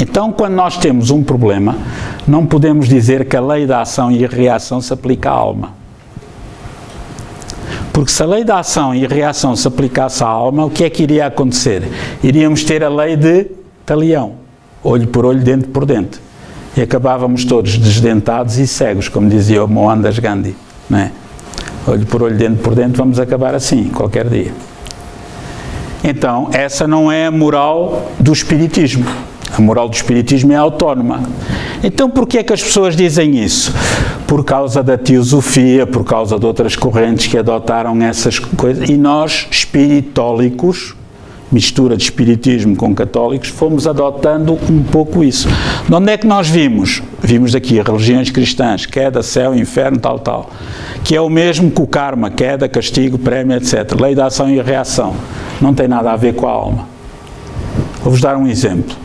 S1: então quando nós temos um problema, não podemos dizer que a lei da ação e a reação se aplica à alma. Porque se a lei da ação e a reação se aplicasse à alma, o que é que iria acontecer? Iríamos ter a lei de talião, olho por olho, dente por dente. E acabávamos todos desdentados e cegos, como dizia o Mohandas Gandhi, não é? Olho por olho, dente por dente, vamos acabar assim, qualquer dia. Então, essa não é a moral do espiritismo. A moral do espiritismo é autónoma. Então, porquê é que as pessoas dizem isso? Por causa da teosofia, por causa de outras correntes que adotaram essas coisas. E nós, espiritólicos, mistura de espiritismo com católicos, fomos adotando um pouco isso. De onde é que nós vimos? Vimos daqui, religiões cristãs, queda, céu, inferno, tal, que é o mesmo que o karma, queda, castigo, prémio, etc. Lei da ação e reação. Não tem nada a ver com a alma. Vou-vos dar um exemplo.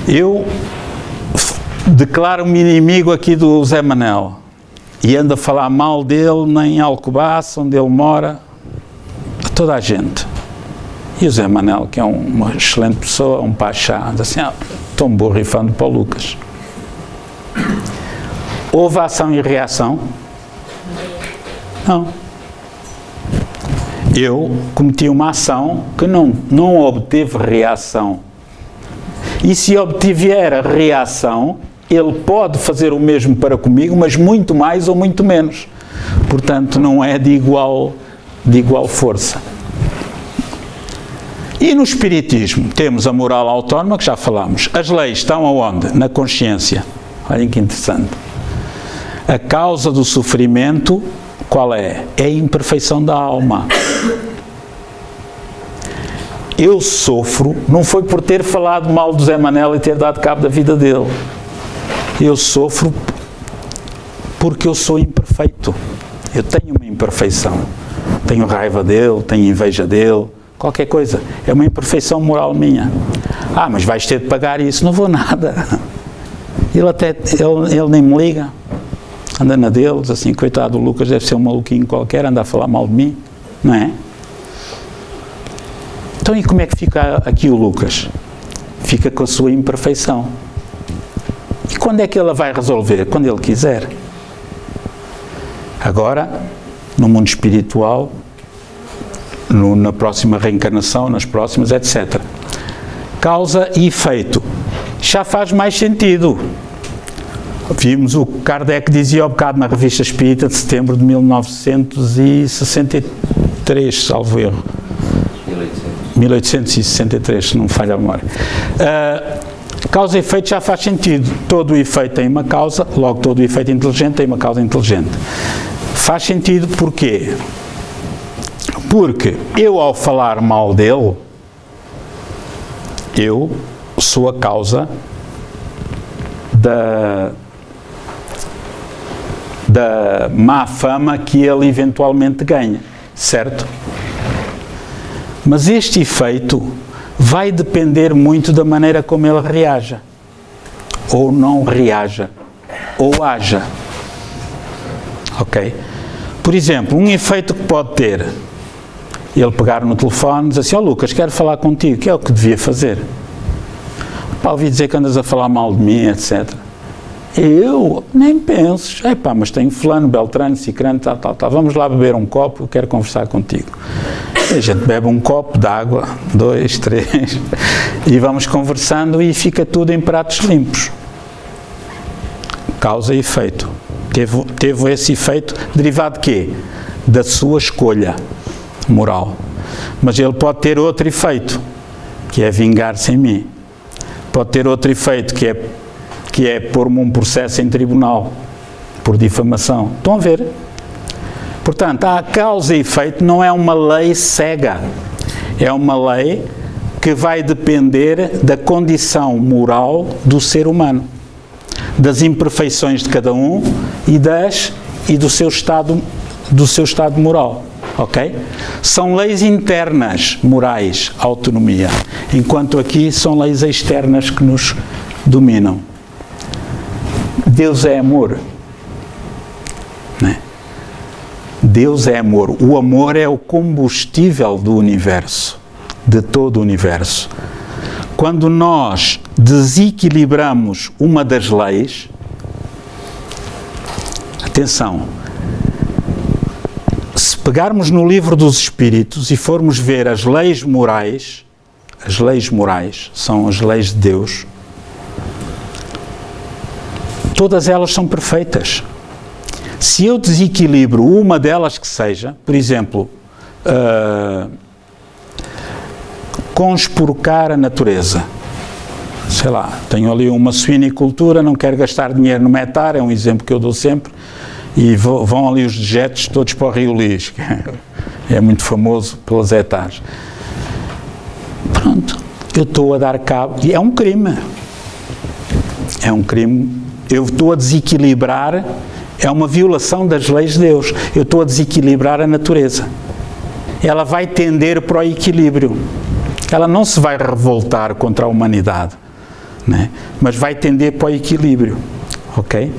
S1: Eu declaro-me inimigo aqui do Zé Manel e ando a falar mal dele em Alcobaça, onde ele mora, a toda a gente. E o Zé Manel, que é uma excelente pessoa, um pachá, diz assim, estou-me borrifando para o Lucas. Houve ação e reação? Não. Eu cometi uma ação que não obteve reação. E se obtiver a reação, ele pode fazer o mesmo para comigo, mas muito mais ou muito menos. Portanto, não é de igual força. E no espiritismo, temos a moral autónoma, que já falámos. As leis estão aonde? Na consciência. Olhem que interessante. A causa do sofrimento, qual é? É a imperfeição da alma. Eu sofro, não foi por ter falado mal do Zé Manel e ter dado cabo da vida dele. Eu sofro porque eu sou imperfeito. Eu tenho uma imperfeição. Tenho raiva dele, tenho inveja dele, qualquer coisa. É uma imperfeição moral minha. Mas vais ter de pagar isso. Não vou nada. Ele nem me liga. Anda na dele, diz assim, coitado do Lucas, deve ser um maluquinho qualquer, anda a falar mal de mim. Não é? Então, e como é que fica aqui o Lucas? Fica com a sua imperfeição. E quando é que ele vai resolver? Quando ele quiser. Agora, no mundo espiritual, na próxima reencarnação, nas próximas, etc. Causa e efeito. Já faz mais sentido. Vimos o que Kardec dizia há bocado na Revista Espírita de setembro de 1963, salvo erro. 1863, se não me falha a memória. Causa e efeito já faz sentido. Todo o efeito tem uma causa, logo todo o efeito inteligente tem uma causa inteligente. Faz sentido porquê? Porque eu, ao falar mal dele, eu sou a causa da má fama que ele eventualmente ganha, certo? Mas este efeito vai depender muito da maneira como ele reaja, ou não reaja, ou haja. Ok? Por exemplo, um efeito que pode ter, ele pegar no telefone e dizer assim, Lucas, quero falar contigo, que é o que devia fazer. Ouvi dizer que andas a falar mal de mim, etc. Eu nem penso, mas tenho fulano, beltrano, cicrano, tal, vamos lá beber um copo, eu quero conversar contigo. E a gente bebe um copo de água, 2, 3, e vamos conversando e fica tudo em pratos limpos. Causa e efeito. Teve esse efeito derivado de quê? Da sua escolha moral. Mas ele pode ter outro efeito, que é vingar-se em mim. Pode ter outro efeito, que é pôr-me um processo em tribunal, por difamação. Estão a ver? Portanto, a causa e efeito não é uma lei cega. É uma lei que vai depender da condição moral do ser humano, das imperfeições de cada um e do seu estado do seu estado moral, ok? São leis internas, morais, autonomia, enquanto aqui são leis externas que nos dominam. Deus é amor, não é? Deus é amor. O amor é o combustível do universo, de todo o universo. Quando nós desequilibramos uma das leis, atenção, se pegarmos no livro dos Espíritos e formos ver as leis morais são as leis de Deus, todas elas são perfeitas. Se eu desequilibro uma delas que seja, por exemplo, conspurcar a natureza, sei lá, tenho ali uma suinicultura, não quero gastar dinheiro no metar, é um exemplo que eu dou sempre, e vão ali os dejetos todos para o Rio Lis, que é muito famoso pelas hectares. Pronto, eu estou a dar cabo, e é um crime, eu estou a desequilibrar, é uma violação das leis de Deus, eu estou a desequilibrar a natureza. Ela vai tender para o equilíbrio, ela não se vai revoltar contra a humanidade, né? Mas vai tender para o equilíbrio, ok?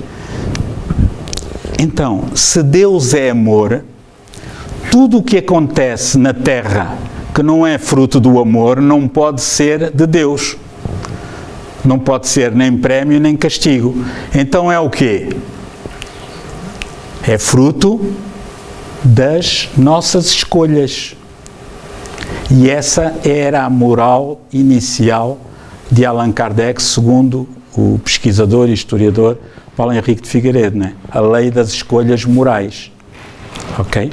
S1: Então, se Deus é amor, tudo o que acontece na Terra que não é fruto do amor não pode ser de Deus. Não pode ser nem prémio nem castigo. Então é o quê? É fruto das nossas escolhas. E essa era a moral inicial de Allan Kardec, segundo o pesquisador e historiador Paulo Henrique de Figueiredo, né? A lei das escolhas morais. Ok?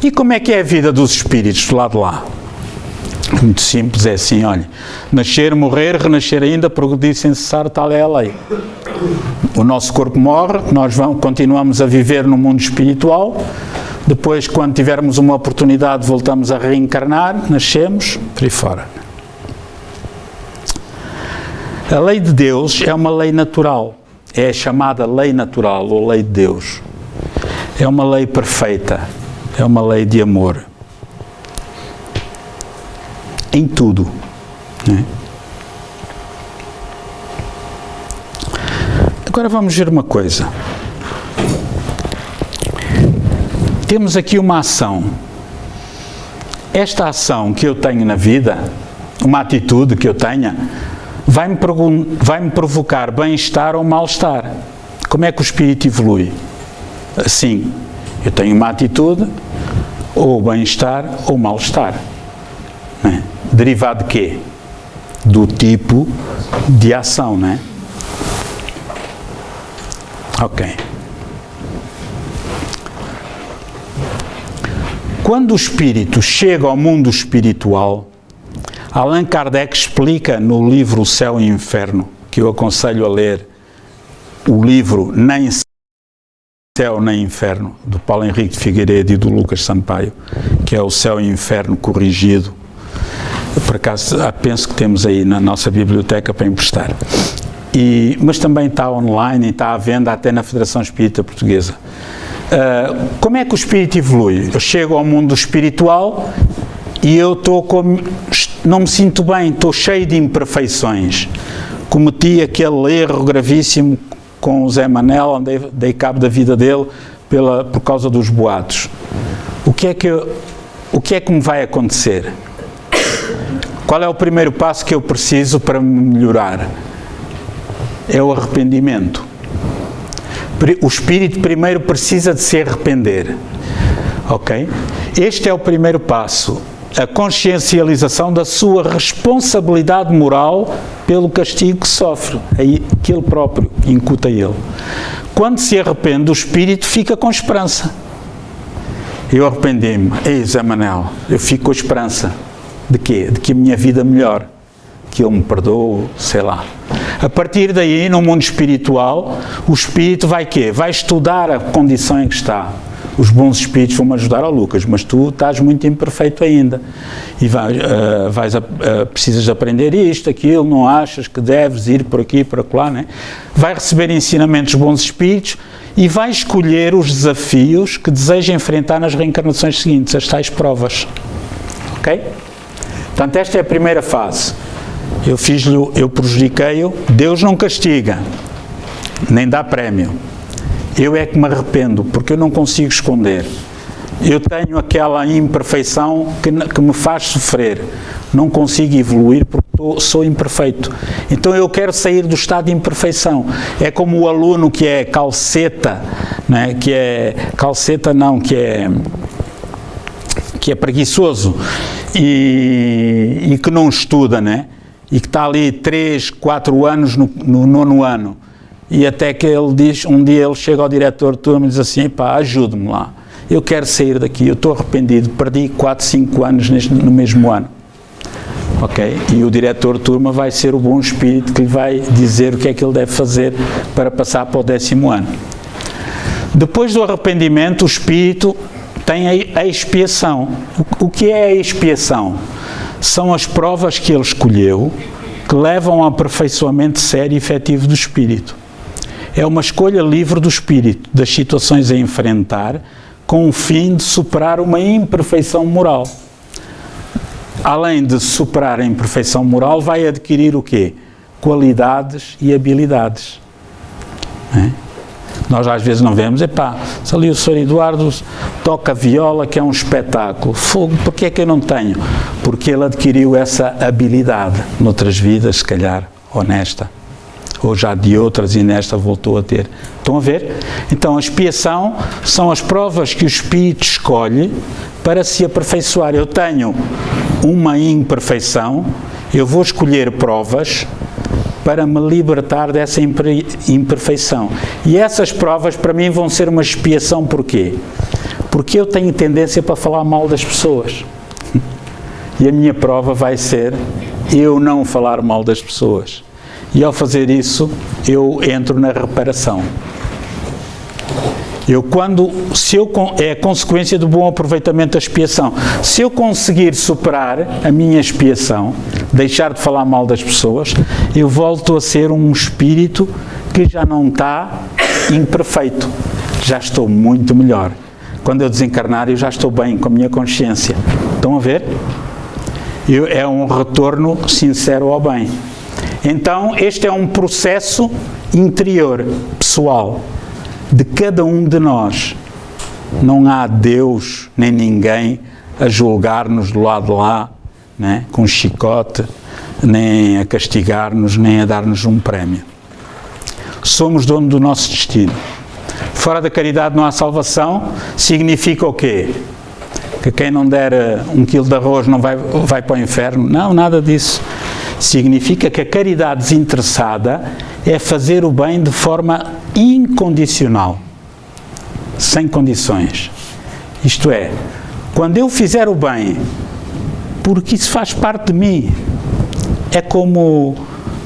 S1: E como é que é a vida dos espíritos do lado de lá? Muito simples, é assim, olha, nascer, morrer, renascer ainda, progredir sem cessar, tal é a lei. O nosso corpo morre, nós continuamos a viver no mundo espiritual, depois, quando tivermos uma oportunidade, voltamos a reencarnar, nascemos, por aí fora. A lei de Deus é uma lei natural, é a chamada lei natural, ou lei de Deus. É uma lei perfeita, é uma lei de amor. Em tudo, né? Agora vamos ver uma coisa. Temos aqui uma ação. Esta ação que eu tenho na vida, uma atitude que eu tenha, vai-me provocar bem-estar ou mal-estar. Como é que o espírito evolui? Assim, eu tenho uma atitude, ou bem-estar ou mal-estar. Né? Derivado de quê? Do tipo de ação, né? Ok. Quando o espírito chega ao mundo espiritual, Allan Kardec explica no livro O Céu e o Inferno, que eu aconselho a ler, o livro Nem Céu nem Inferno, do Paulo Henrique de Figueiredo e do Lucas Sampaio, que é o Céu e o Inferno corrigido. Por acaso, penso que temos aí na nossa biblioteca para emprestar. Mas também está online e está à venda até na Federação Espírita Portuguesa. Como é que o espírito evolui? Eu chego ao mundo espiritual e eu não me sinto bem, estou cheio de imperfeições. Cometi aquele erro gravíssimo com o Zé Manel, dei cabo da vida dele por causa dos boatos. O que é que me vai acontecer? Qual é o primeiro passo que eu preciso para me melhorar? É o arrependimento. O espírito primeiro precisa de se arrepender. Ok? Este é o primeiro passo. A consciencialização da sua responsabilidade moral pelo castigo que sofre. Que ele próprio incuta a ele. Quando se arrepende, o espírito fica com esperança. Eu arrependi-me. Ei, Zé Manel, eu fico com esperança. De quê? De que a minha vida melhore. Que ele me perdoe, sei lá. A partir daí, no mundo espiritual, o espírito vai quê? Vai estudar a condição em que está. Os bons espíritos vão-me ajudar, Lucas, mas tu estás muito imperfeito ainda. E precisas aprender isto, aquilo, não achas que deves ir por aqui, por acolá, né? Vai receber ensinamentos dos bons espíritos e vai escolher os desafios que deseja enfrentar nas reencarnações seguintes, as tais provas. Ok? Portanto, esta é a primeira fase. Eu prejudiquei-o, Deus não castiga, nem dá prémio. Eu é que me arrependo, porque eu não consigo esconder. Eu tenho aquela imperfeição que me faz sofrer. Não consigo evoluir porque sou imperfeito. Então eu quero sair do estado de imperfeição. É como o aluno que é calceta, né? Que é preguiçoso e que não estuda, né? E que está ali 3, 4 anos no 9º ano. E até que ele diz, um dia ele chega ao diretor de turma e diz assim, pá, ajude-me lá. Eu quero sair daqui, eu estou arrependido, perdi 4, 5 anos no mesmo ano. Ok? E o diretor de turma vai ser o bom espírito que lhe vai dizer o que é que ele deve fazer para passar para o 10º ano. Depois do arrependimento, o espírito tem a expiação. O que é a expiação? São as provas que ele escolheu que levam ao aperfeiçoamento sério e efetivo do espírito. É uma escolha livre do espírito, das situações a enfrentar, com o fim de superar uma imperfeição moral. Além de superar a imperfeição moral, vai adquirir o quê? Qualidades e habilidades. Nós às vezes não vemos, se ali o Sr. Eduardo toca viola, que é um espetáculo. Fogo, porque é que eu não tenho? Porque ele adquiriu essa habilidade noutras vidas, se calhar, honesta. Ou já de outras e nesta voltou a ter. Estão a ver? Então a expiação são as provas que o espírito escolhe para se aperfeiçoar. Eu tenho uma imperfeição, eu vou escolher provas para me libertar dessa imperfeição. E essas provas para mim vão ser uma expiação. Porquê? Porque eu tenho tendência para falar mal das pessoas. E a minha prova vai ser eu não falar mal das pessoas. E ao fazer isso, eu entro na reparação. É a consequência do bom aproveitamento da expiação. Se eu conseguir superar a minha expiação, deixar de falar mal das pessoas, eu volto a ser um espírito que já não está imperfeito. Já estou muito melhor. Quando eu desencarnar, eu já estou bem com a minha consciência. Estão a ver? É um retorno sincero ao bem. Então, este é um processo interior, pessoal, de cada um de nós. Não há Deus nem ninguém a julgar-nos do lado de lá, né, com um chicote, nem a castigar-nos, nem a dar-nos um prémio. Somos dono do nosso destino. Fora da caridade não há salvação, significa o quê? Que quem não der 1 quilo de arroz não vai para o inferno? Não, nada disso. Significa que a caridade desinteressada é fazer o bem de forma incondicional, sem condições. Isto é, quando eu fizer o bem, porque isso faz parte de mim, é como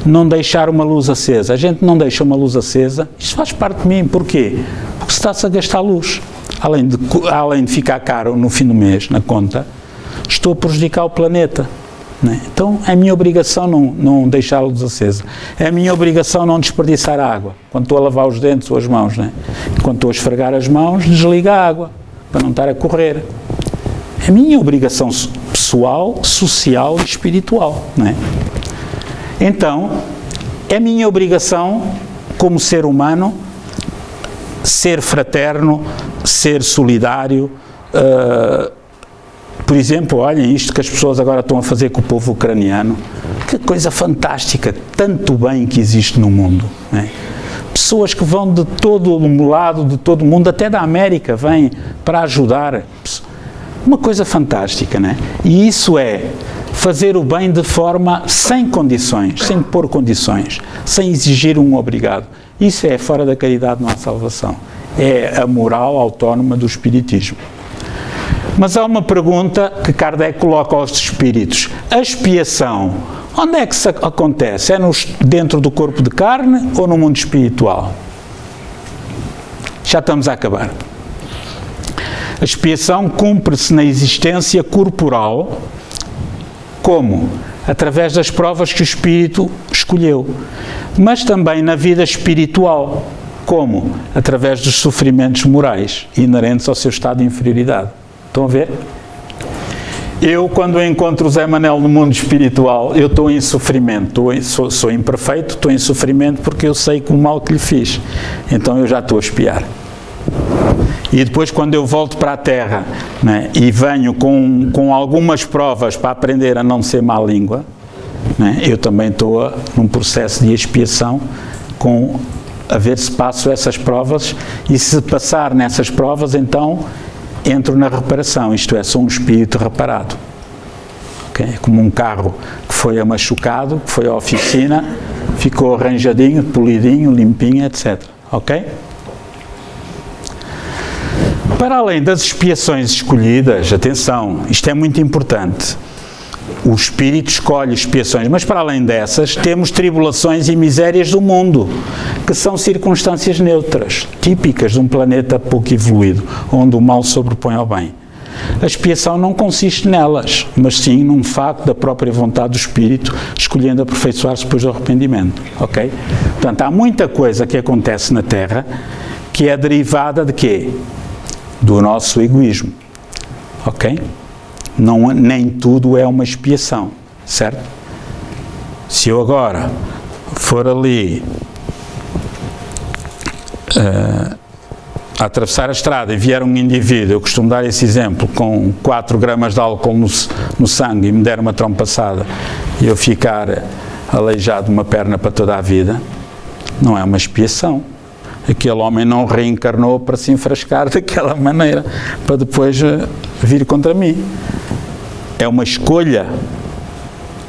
S1: não deixar uma luz acesa. A gente não deixa uma luz acesa, isso faz parte de mim. Porquê? Porque está-se a gastar luz. Além de ficar caro no fim do mês, na conta, estou a prejudicar o planeta. Né? Então é minha obrigação não deixar a luz acesa. É a minha obrigação não desperdiçar a água. Quando estou a lavar os dentes ou as mãos, né? Quando estou a esfregar as mãos, desliga a água, para não estar a correr. É a minha obrigação pessoal, social e espiritual. Né? Então, é minha obrigação, como ser humano, ser fraterno, ser solidário. Por exemplo, olhem isto que as pessoas agora estão a fazer com o povo ucraniano. Que coisa fantástica, tanto bem que existe no mundo. Né? Pessoas que vão de todo o lado, de todo o mundo, até da América, vêm para ajudar. Uma coisa fantástica, né? E isso é fazer o bem de forma sem condições, sem pôr condições, sem exigir um obrigado. Isso é fora da caridade, não há salvação. É a moral autónoma do espiritismo. Mas há uma pergunta que Kardec coloca aos espíritos. A expiação, onde é que isso acontece? É dentro do corpo de carne ou no mundo espiritual? Já estamos a acabar. A expiação cumpre-se na existência corporal. Como? Através das provas que o espírito escolheu. Mas também na vida espiritual. Como? Através dos sofrimentos morais inerentes ao seu estado de inferioridade. Estão a ver? Eu, quando encontro o Zé Manel no mundo espiritual, eu estou em sofrimento, sou imperfeito, estou em sofrimento porque eu sei que o mal que lhe fiz. Então eu já estou a espiar. E depois, quando eu volto para a Terra, né, e venho com algumas provas para aprender a não ser má língua, né, eu também estou num processo de expiação a ver se passo essas provas, e se passar nessas provas, então entro na reparação, isto é, sou um espírito reparado. Okay? É como um carro que foi machucado, que foi à oficina, ficou arranjadinho, polidinho, limpinho, etc. Ok? Para além das expiações escolhidas, atenção, isto é muito importante. O Espírito escolhe expiações, mas para além dessas, temos tribulações e misérias do mundo, que são circunstâncias neutras, típicas de um planeta pouco evoluído, onde o mal sobrepõe ao bem. A expiação não consiste nelas, mas sim num facto da própria vontade do Espírito, escolhendo aperfeiçoar-se depois do arrependimento. Ok? Portanto, há muita coisa que acontece na Terra que é derivada de quê? Do nosso egoísmo. Ok? Não, nem tudo é uma expiação, certo? Se eu agora for ali a atravessar a estrada e vier um indivíduo, eu costumo dar esse exemplo, com 4 gramas de álcool no sangue e me der uma trompaçada e eu ficar aleijado de uma perna para toda a vida, não é uma expiação. Aquele homem não reencarnou para se enfrascar daquela maneira, para depois vir contra mim. É uma escolha,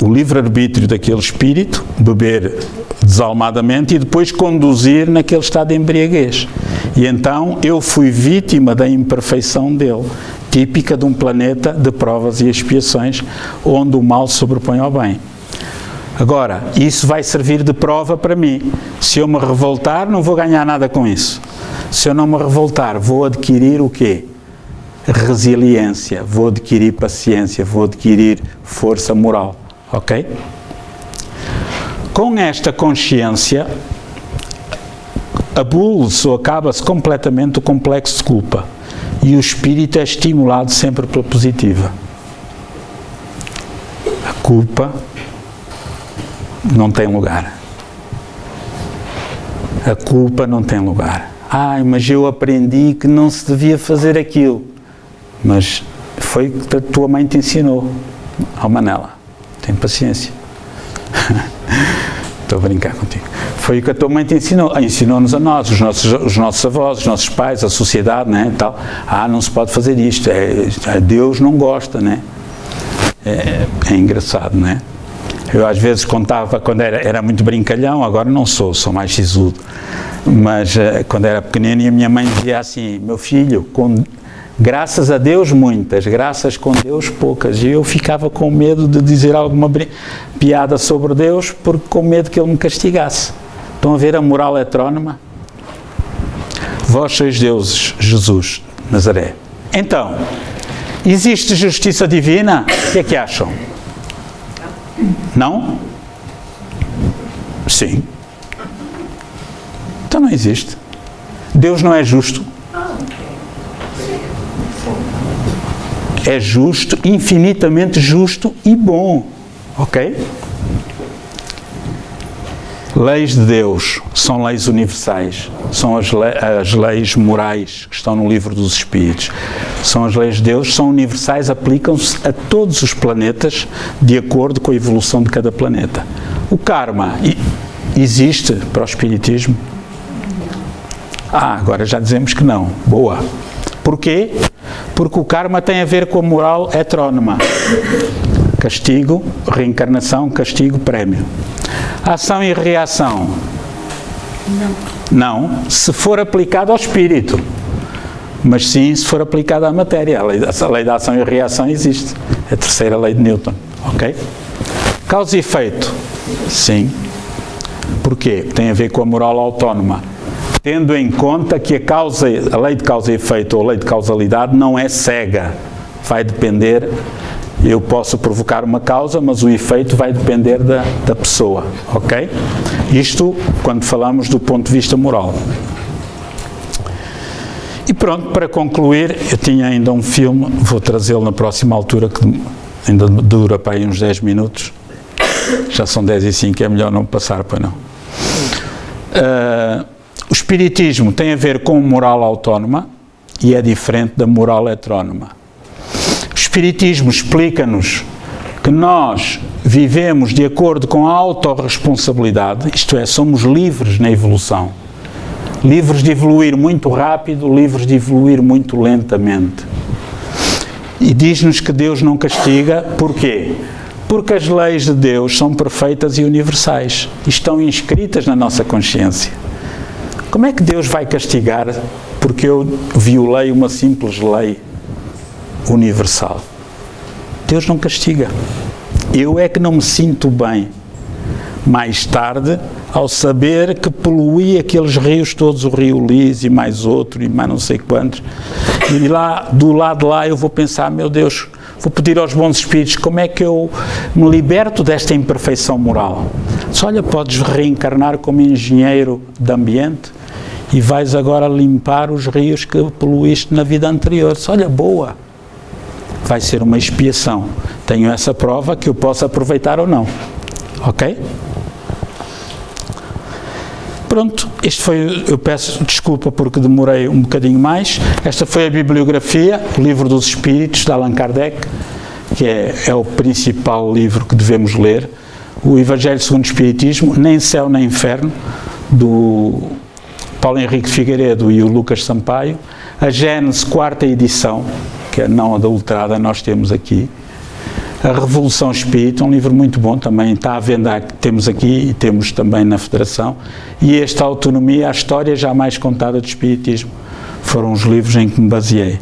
S1: o livre-arbítrio daquele espírito, beber desalmadamente e depois conduzir naquele estado de embriaguez. E então eu fui vítima da imperfeição dele, típica de um planeta de provas e expiações, onde o mal sobrepõe ao bem. Agora, isso vai servir de prova para mim. Se eu me revoltar, não vou ganhar nada com isso. Se eu não me revoltar, vou adquirir o quê? Resiliência, vou adquirir paciência, vou adquirir força moral. Ok? Com esta consciência, abule-se ou acaba-se completamente o complexo de culpa. E o espírito é estimulado sempre pela positiva. A culpa não tem lugar. A culpa não tem lugar. Ai, mas eu aprendi que não se devia fazer aquilo. Mas foi o que a tua mãe te ensinou. Oh, Manela, tem paciência. Estou a brincar contigo. Foi o que a tua mãe te ensinou. Ensinou-nos a nós, os nossos avós, os nossos pais, a sociedade, né, e tal. Ah, não se pode fazer isto. Deus não gosta, né? É engraçado, né? Eu às vezes contava, quando era muito brincalhão, agora não sou mais sisudo, mas quando era pequenino, e a minha mãe dizia assim: meu filho, graças a Deus muitas, graças com Deus poucas. E eu ficava com medo de dizer alguma piada sobre Deus, porque com medo que Ele me castigasse. Estão a ver a moral heterónoma? Vós sois deuses, Jesus, Nazaré. Então, existe justiça divina? O que é que acham? Não? Sim. Então não existe. Deus não é justo. É justo, infinitamente justo e bom. Ok? Leis de Deus são leis universais. São as leis morais que estão no livro dos Espíritos. São as leis de Deus, são universais, aplicam-se a todos os planetas de acordo com a evolução de cada planeta. O karma existe para o Espiritismo? Agora já dizemos que não. Boa. Porquê? Porque o karma tem a ver com a moral heterónoma. Castigo, reencarnação, castigo, prémio. Ação e reação? Não, se for aplicado ao espírito. Mas sim, se for aplicado à matéria. A lei da ação e reação existe. É a terceira lei de Newton. Ok? Causa e efeito? Sim. Porquê? Tem a ver com a moral autónoma. Tendo em conta que a lei de causa e efeito ou a lei de causalidade não é cega. Vai depender. Eu posso provocar uma causa, mas o efeito vai depender da pessoa, ok? Isto quando falamos do ponto de vista moral. E pronto, para concluir, eu tinha ainda um filme, vou trazê-lo na próxima altura, que ainda dura para aí uns 10 minutos. Já são 10:05, é melhor não passar, para não. O espiritismo tem a ver com moral autónoma e é diferente da moral heterónoma. O espiritismo explica-nos que nós vivemos de acordo com a autorresponsabilidade, isto é, somos livres na evolução. Livres de evoluir muito rápido, livres de evoluir muito lentamente. E diz-nos que Deus não castiga, porquê? Porque as leis de Deus são perfeitas e universais e estão inscritas na nossa consciência. Como é que Deus vai castigar porque eu violei uma simples lei universal? Deus não castiga. Eu é que não me sinto bem mais tarde ao saber que poluí aqueles rios todos, o Rio Lis e mais outro e mais não sei quantos, e lá, do lado de lá eu vou pensar, meu Deus, vou pedir aos bons espíritos, como é que eu me liberto desta imperfeição moral? Só olha, podes reencarnar como engenheiro de ambiente e vais agora limpar os rios que poluíste na vida anterior. Só olha, boa, vai ser uma expiação. Tenho essa prova que eu posso aproveitar ou não. Ok? Pronto, este foi, eu peço desculpa porque demorei um bocadinho mais. Esta foi a bibliografia, o Livro dos Espíritos, de Allan Kardec, que é o principal livro que devemos ler. O Evangelho segundo o Espiritismo, Nem Céu nem Inferno, do Paulo Henrique Figueiredo e o Lucas Sampaio. A Gênese, 4ª edição, que é não adulterada, nós temos aqui. A Revolução Espírita, um livro muito bom, também está à venda, temos aqui e temos também na Federação. E esta Autonomia, a História Jamais Contada do Espiritismo, foram os livros em que me baseei.